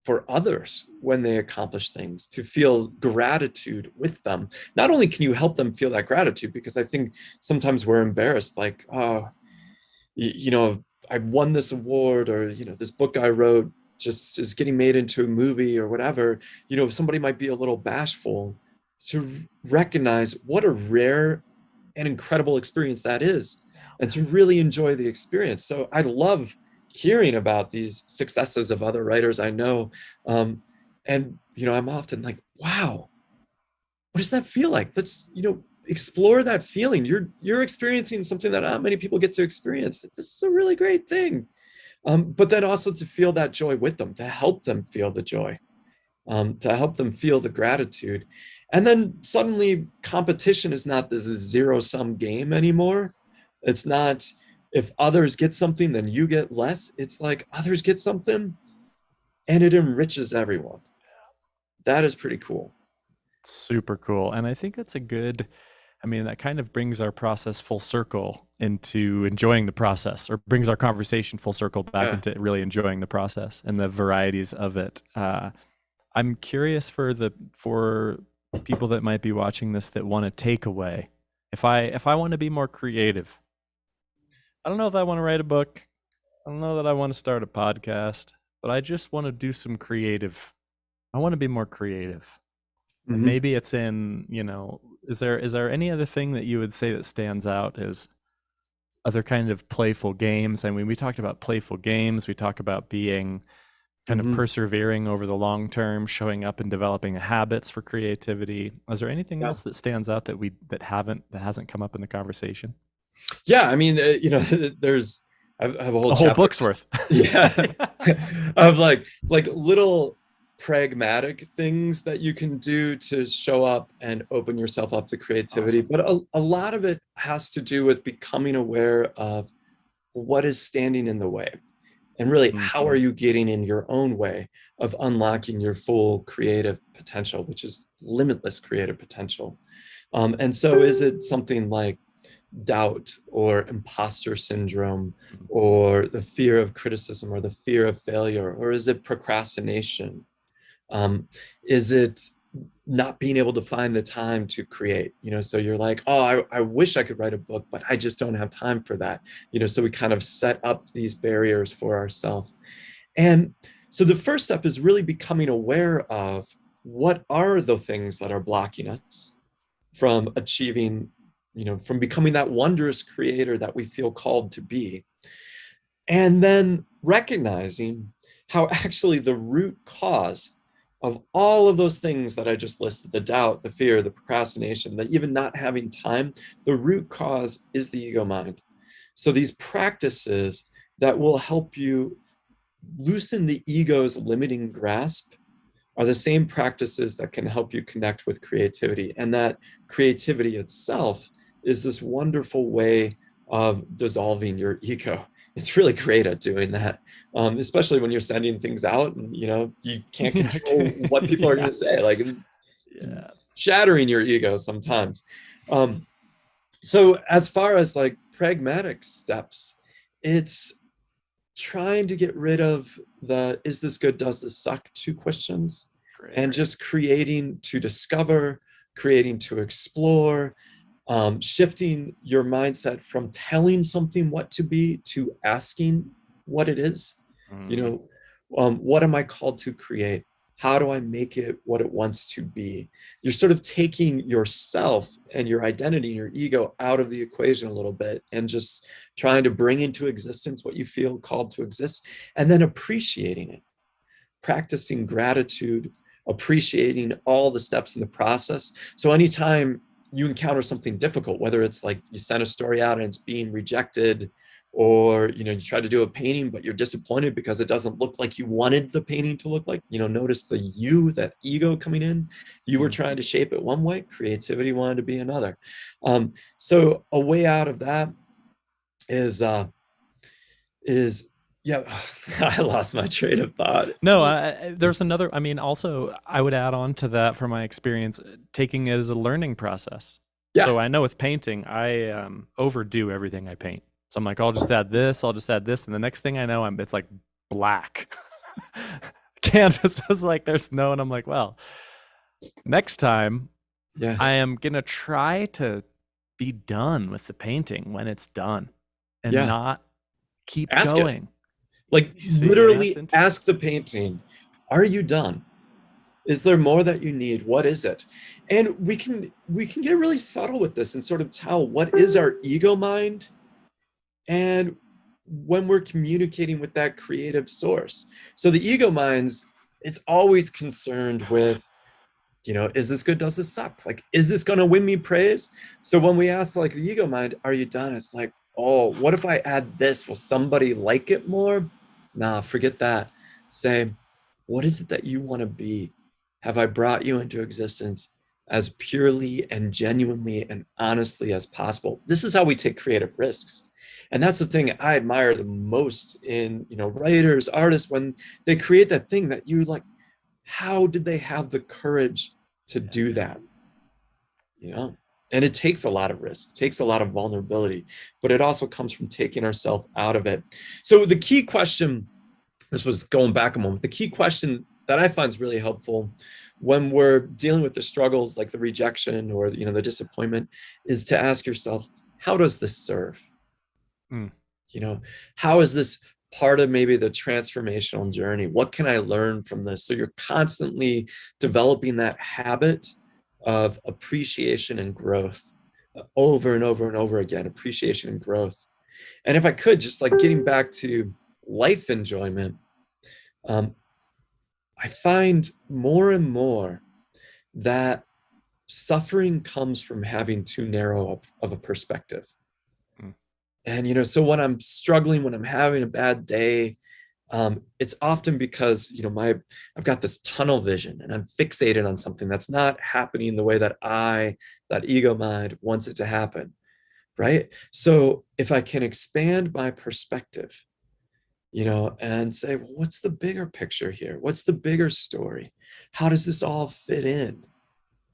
for others when they accomplish things, to feel gratitude with them. Not only can you help them feel that gratitude, because I think sometimes we're embarrassed, like, oh, I won this award, or, this book I wrote just is getting made into a movie or whatever. Somebody might be a little bashful to recognize what a rare and incredible experience that is, and to really enjoy the experience. So I love hearing about these successes of other writers I know. And, I'm often like, wow, what does that feel like? Let's, explore that feeling. You're experiencing something that not many people get to experience. This is a really great thing. But then also to feel that joy with them, to help them feel the joy, to help them feel the gratitude. And then suddenly competition is not this zero-sum game anymore. It's not, if others get something, then you get less. It's like others get something and it enriches everyone. That is pretty cool. Super cool. And I think that's that kind of brings our process full circle into enjoying the process, or brings our conversation full circle back into really enjoying the process and the varieties of it. I'm curious for people that might be watching this that want to take away. If I want to be more creative, I don't know if I want to write a book. I don't know that I want to start a podcast, but I just want to do some creative. I want to be more creative. And maybe it's in, is there any other thing that you would say that stands out as other kind of playful games? I mean, we talked about playful games. We talk about being kind of persevering over the long term, showing up and developing habits for creativity. Is there anything else that stands out that hasn't come up in the conversation? Yeah, I mean, I have a whole book's worth. Yeah, of like little pragmatic things that you can do to show up and open yourself up to creativity. Awesome. But a lot of it has to do with becoming aware of what is standing in the way, and really how are you getting in your own way of unlocking your full creative potential, which is limitless creative potential. And so is it something like doubt or imposter syndrome, or the fear of criticism, or the fear of failure, or is it procrastination? Is it not being able to find the time to create? So you're like, oh, I wish I could write a book, but I just don't have time for that. So we kind of set up these barriers for ourselves. And so the first step is really becoming aware of what are the things that are blocking us from achieving, from becoming that wondrous creator that we feel called to be. And then recognizing how actually the root cause of all of those things that I just listed, the doubt, the fear, the procrastination, the even not having time, the root cause is the ego mind. So these practices that will help you loosen the ego's limiting grasp are the same practices that can help you connect with creativity. And that creativity itself is this wonderful way of dissolving your ego. It's really great at doing that, especially when you're sending things out and you can't control what people are going to say. Like, it's shattering your ego sometimes. So as far as like pragmatic steps, it's trying to get rid of the "is this good, does this suck" two questions, and just creating to discover, creating to explore. Shifting your mindset from telling something what to be to asking what it is. What am I called to create? How do I make it what it wants to be? You're sort of taking yourself and your identity, your ego, out of the equation a little bit, and just trying to bring into existence what you feel called to exist, and then appreciating it, practicing gratitude, appreciating all the steps in the process. So anytime you encounter something difficult, whether it's like you send a story out and it's being rejected, or you try to do a painting but you're disappointed because it doesn't look like you wanted the painting to look like, notice that ego coming in. You were trying to shape it one way, creativity wanted to be another. So a way out of that is yeah, I lost my train of thought. No, there's another. Also, I would add on to that from my experience, taking it as a learning process. Yeah. So I know with painting, I overdo everything I paint. So I'm like, I'll just add this, and the next thing I know, it's like black. canvas is like there's no, and I'm like, well, next time Yeah. I am gonna try to be done with the painting when it's done and Yeah. not keep Ask it. going. Like You see, and that's literally interesting. ask the painting, are you done? Is there more that you need? What is it? And we can get really subtle with this and sort of tell what is our ego mind and when we're communicating with that creative source. So the ego mind's, it's always concerned with, is this good? Does this suck? Like, is this going to win me praise? So when we ask like the ego mind, are you done? It's like, oh, what if I add this? Will somebody like it more? Nah, forget that. Say, what is it that you want to be? Have I brought you into existence as purely and genuinely and honestly as possible? This is how we take creative risks. And that's the thing I admire the most in, writers, artists, when they create that thing that you like, how did they have the courage to do that? And it takes a lot of risk, takes a lot of vulnerability, but it also comes from taking ourselves out of it. So the key question, this was going back a moment, the key question that I find is really helpful when we're dealing with the struggles like the rejection or the disappointment, is to ask yourself, how does this serve? Mm. How is this part of maybe the transformational journey? What can I learn from this? So you're constantly developing that habit of appreciation and growth, over and over and over again, appreciation and growth. And if I could, just like getting back to life enjoyment, I find more and more that suffering comes from having too narrow of a perspective. Mm. And, so when I'm struggling, when I'm having a bad day, it's often because, I've got this tunnel vision and I'm fixated on something that's not happening the way that that ego mind wants it to happen. Right. So if I can expand my perspective, and say, well, what's the bigger picture here? What's the bigger story? How does this all fit in?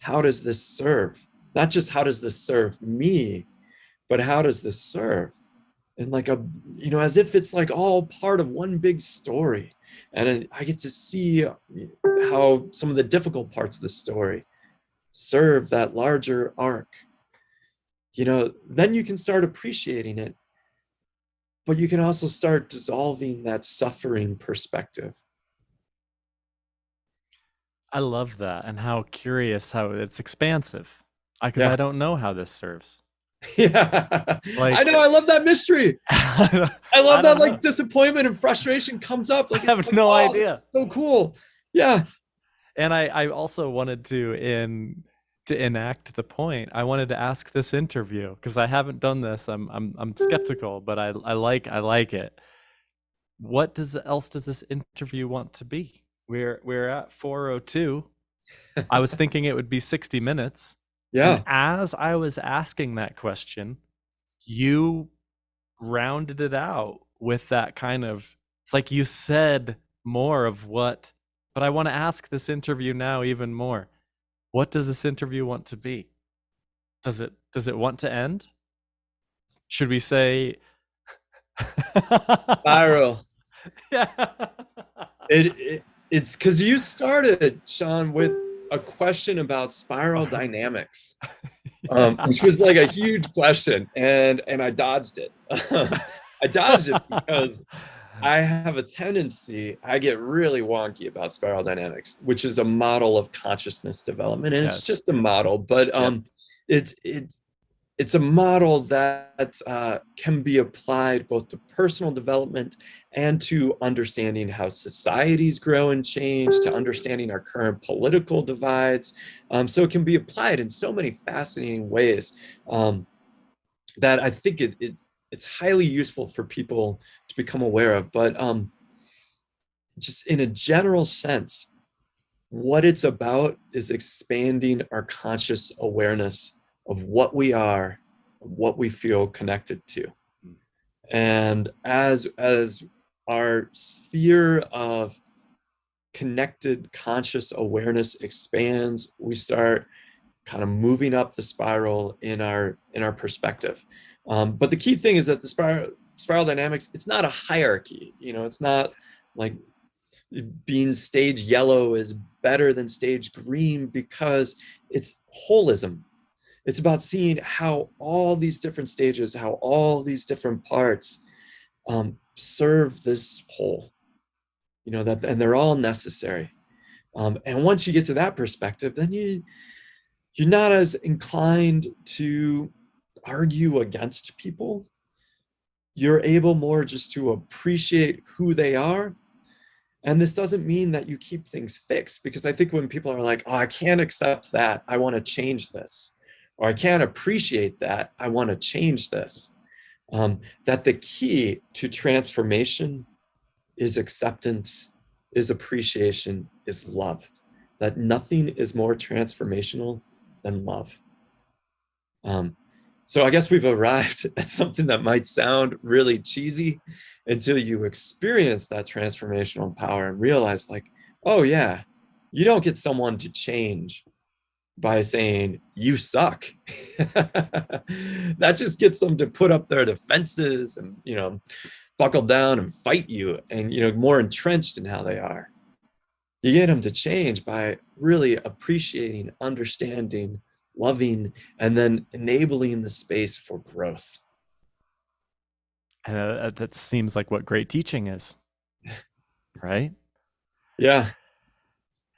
How does this serve? Not just how does this serve me, but how does this serve? And like as if it's like all part of one big story. And I get to see how some of the difficult parts of the story serve that larger arc. Then you can start appreciating it, but you can also start dissolving that suffering perspective. I love that, and how curious how it's expansive. Because I Yeah. don't know how this serves. Yeah. I Like, know. I love that mystery. I I love that don't like know. disappointment and frustration comes up. I Like, it's have like, no oh, this idea. is so cool. Yeah. And I also wanted to enact the point. I wanted to ask this interview because I haven't done this. I'm skeptical, but I like it. What else does this interview want to be? We're at 4:02. I was thinking it would be 60 minutes. And Yeah. as I was asking that question, you rounded it out with that kind of, it's like you said more of what, but I want to ask this interview now even more. What does this interview want to be? Does it want to end? Should we say Spiral. yeah. It's because you started, Sean, with a question about spiral dynamics, Yeah. which was like a huge question, and I dodged it. I dodged it because I have a tendency, I get really wonky about spiral dynamics, which is a model of consciousness development. And it's Yes. just a model, but Yep. it's a model that can be applied both to personal development and to understanding how societies grow and change, to understanding our current political divides. So it can be applied in so many fascinating ways that I think it's highly useful for people to become aware of. But just in a general sense, what it's about is expanding our conscious awareness of what we are, what we feel connected to. And as our sphere of connected conscious awareness expands, we start kind of moving up the spiral in our perspective. But the key thing is that the spiral dynamics, it's not a hierarchy. It's not like being stage yellow is better than stage green, because it's holism. It's about seeing how all these different stages, how all these different parts serve this whole, that, and they're all necessary. And once you get to that perspective, then you're not as inclined to argue against people. You're able more just to appreciate who they are. And this doesn't mean that you keep things fixed, because I think when people are like, oh, I can't accept that, I want to change this, or I can't appreciate that, I want to change this, that the key to transformation is acceptance, is appreciation, is love. That nothing is more transformational than love. So I guess we've arrived at something that might sound really cheesy until you experience that transformational power and realize, like, oh yeah, you don't get someone to change by saying you suck. That just gets them to put up their defenses and, buckle down and fight you, and, more entrenched in how they are. You get them to change by really appreciating, understanding, loving, and then enabling the space for growth. And that seems like what great teaching is, right? Yeah.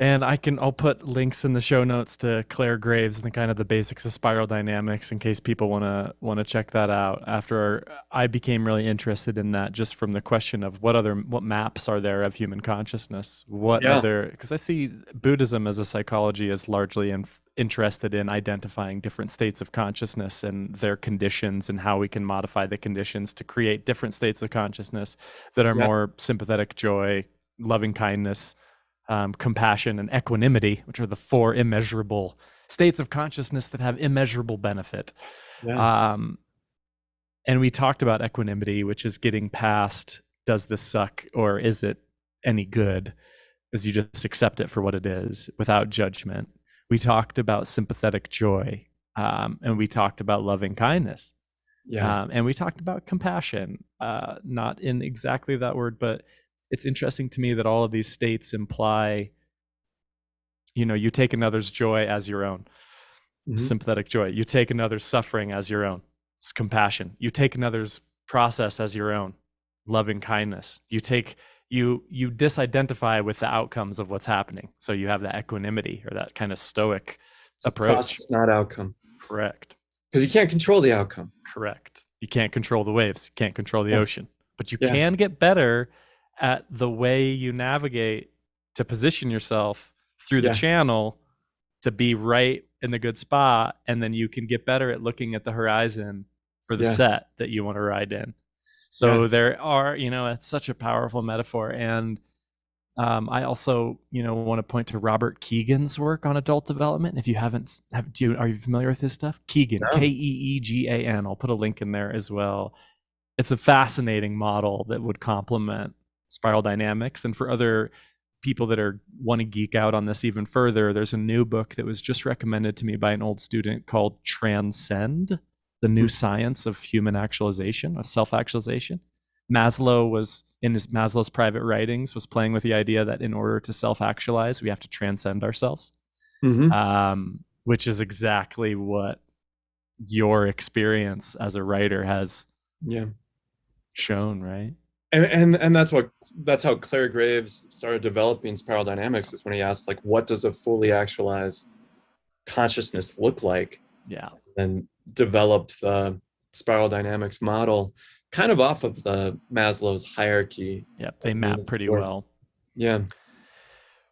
And I'll put links in the show notes to Claire Graves and the kind of the basics of spiral dynamics in case people want to check that out. After I became really interested in that, just from the question of what maps are there of human consciousness? Because I see Buddhism as a psychology is largely interested in identifying different states of consciousness and their conditions, and how we can modify the conditions to create different states of consciousness that are more sympathetic joy, loving kindness, compassion, and equanimity, which are the 4 immeasurable states of consciousness that have immeasurable benefit. Yeah. And we talked about equanimity, which is getting past, does this suck or is it any good? As you just accept it for what it is without judgment. We talked about sympathetic joy, and we talked about loving kindness. Yeah. And we talked about compassion, not in exactly that word, but it's interesting to me that all of these states imply, you take another's joy as your own. Mm-hmm. Sympathetic joy. You take another's suffering as your own. It's compassion. You take another's process as your own. Loving kindness. You disidentify with the outcomes of what's happening. So you have that equanimity, or that kind of stoic approach. Process, not outcome. Correct. Because you can't control the outcome. Correct. You can't control the waves. You can't control the ocean. But you can get better at the way you navigate to position yourself through the channel to be right in the good spot. And then you can get better at looking at the horizon for the set that you want to ride in. So there are, it's such a powerful metaphor. And I also, want to point to Robert Keegan's work on adult development. If you haven't, are you familiar with his stuff? Keegan, Keegan. I'll put a link in there as well. It's a fascinating model that would complement spiral dynamics. And for other people that want to geek out on this even further, there's a new book that was just recommended to me by an old student called Transcend: The New Science of Human Actualization, of Self-Actualization. Maslow was, in Maslow's private writings, was playing with the idea that in order to self-actualize, we have to transcend ourselves, which is exactly what your experience as a writer has shown, right? And that's how Claire Graves started developing spiral dynamics, is when he asked, like, what does a fully actualized consciousness look like? Yeah. And developed the spiral dynamics model kind of off of the Maslow's hierarchy. Yeah, they map pretty well. Yeah.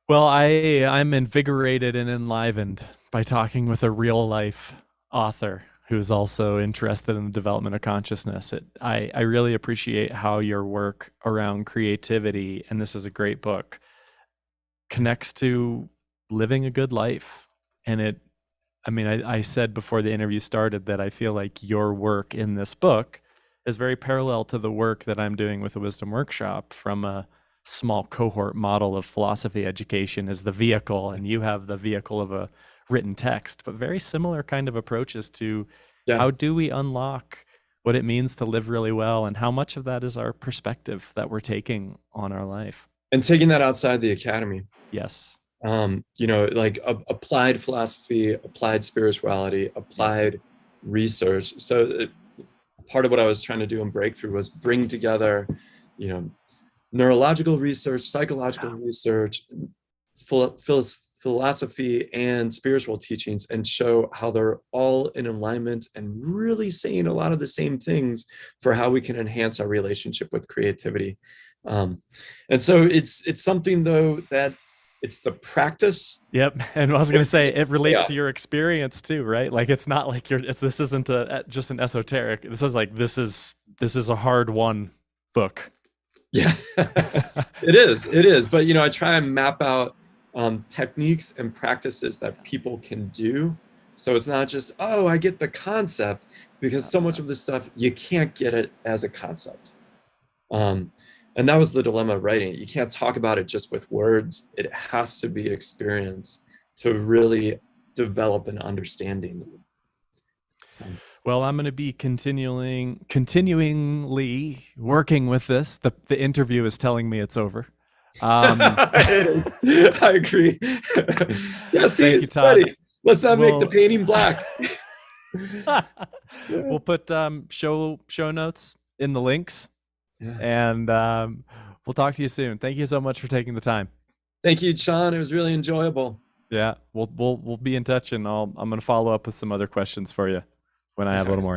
Well, I'm invigorated and enlivened by talking with a real life author who's also interested in the development of consciousness. I really appreciate how your work around creativity, and this is a great book, connects to living a good life. And I said before the interview started that I feel like your work in this book is very parallel to the work that I'm doing with the Wisdom Workshop, from a small cohort model of philosophy education as the vehicle, and you have the vehicle of a written text, but very similar kind of approaches to how do we unlock what it means to live really well, and how much of that is our perspective that we're taking on our life. And taking that outside the academy, Yes. like applied philosophy, applied spirituality, applied research. So part of what I was trying to do in Breakthrough was bring together, you know, neurological research, psychological research, philosophy, and spiritual teachings, and show how they're all in alignment and really saying a lot of the same things for how we can enhance our relationship with creativity. And so it's something, though, that it's the practice. Yep. And I was going to say, it relates Yeah. to your experience too, right? Like, it's not like this isn't just an esoteric. This is like, this is a hard won book. Yeah, it is. But, I try and map out techniques and practices that people can do. So it's not just, oh, I get the concept, because so much of this stuff, you can't get it as a concept. And that was the dilemma of writing. You can't talk about it just with words. It has to be experience to really develop an understanding. So. Well, I'm going to be continuingly working with this. The interview is telling me it's over. I agree. Yeah, see, Thank you, Todd. Let's not make the painting black. We'll put show notes in the links. Yeah. And we'll talk to you soon. Thank you so much for taking the time. Thank you, Sean. It was really enjoyable. Yeah, we'll be in touch, and I'm going to follow up with some other questions for you when I have a little more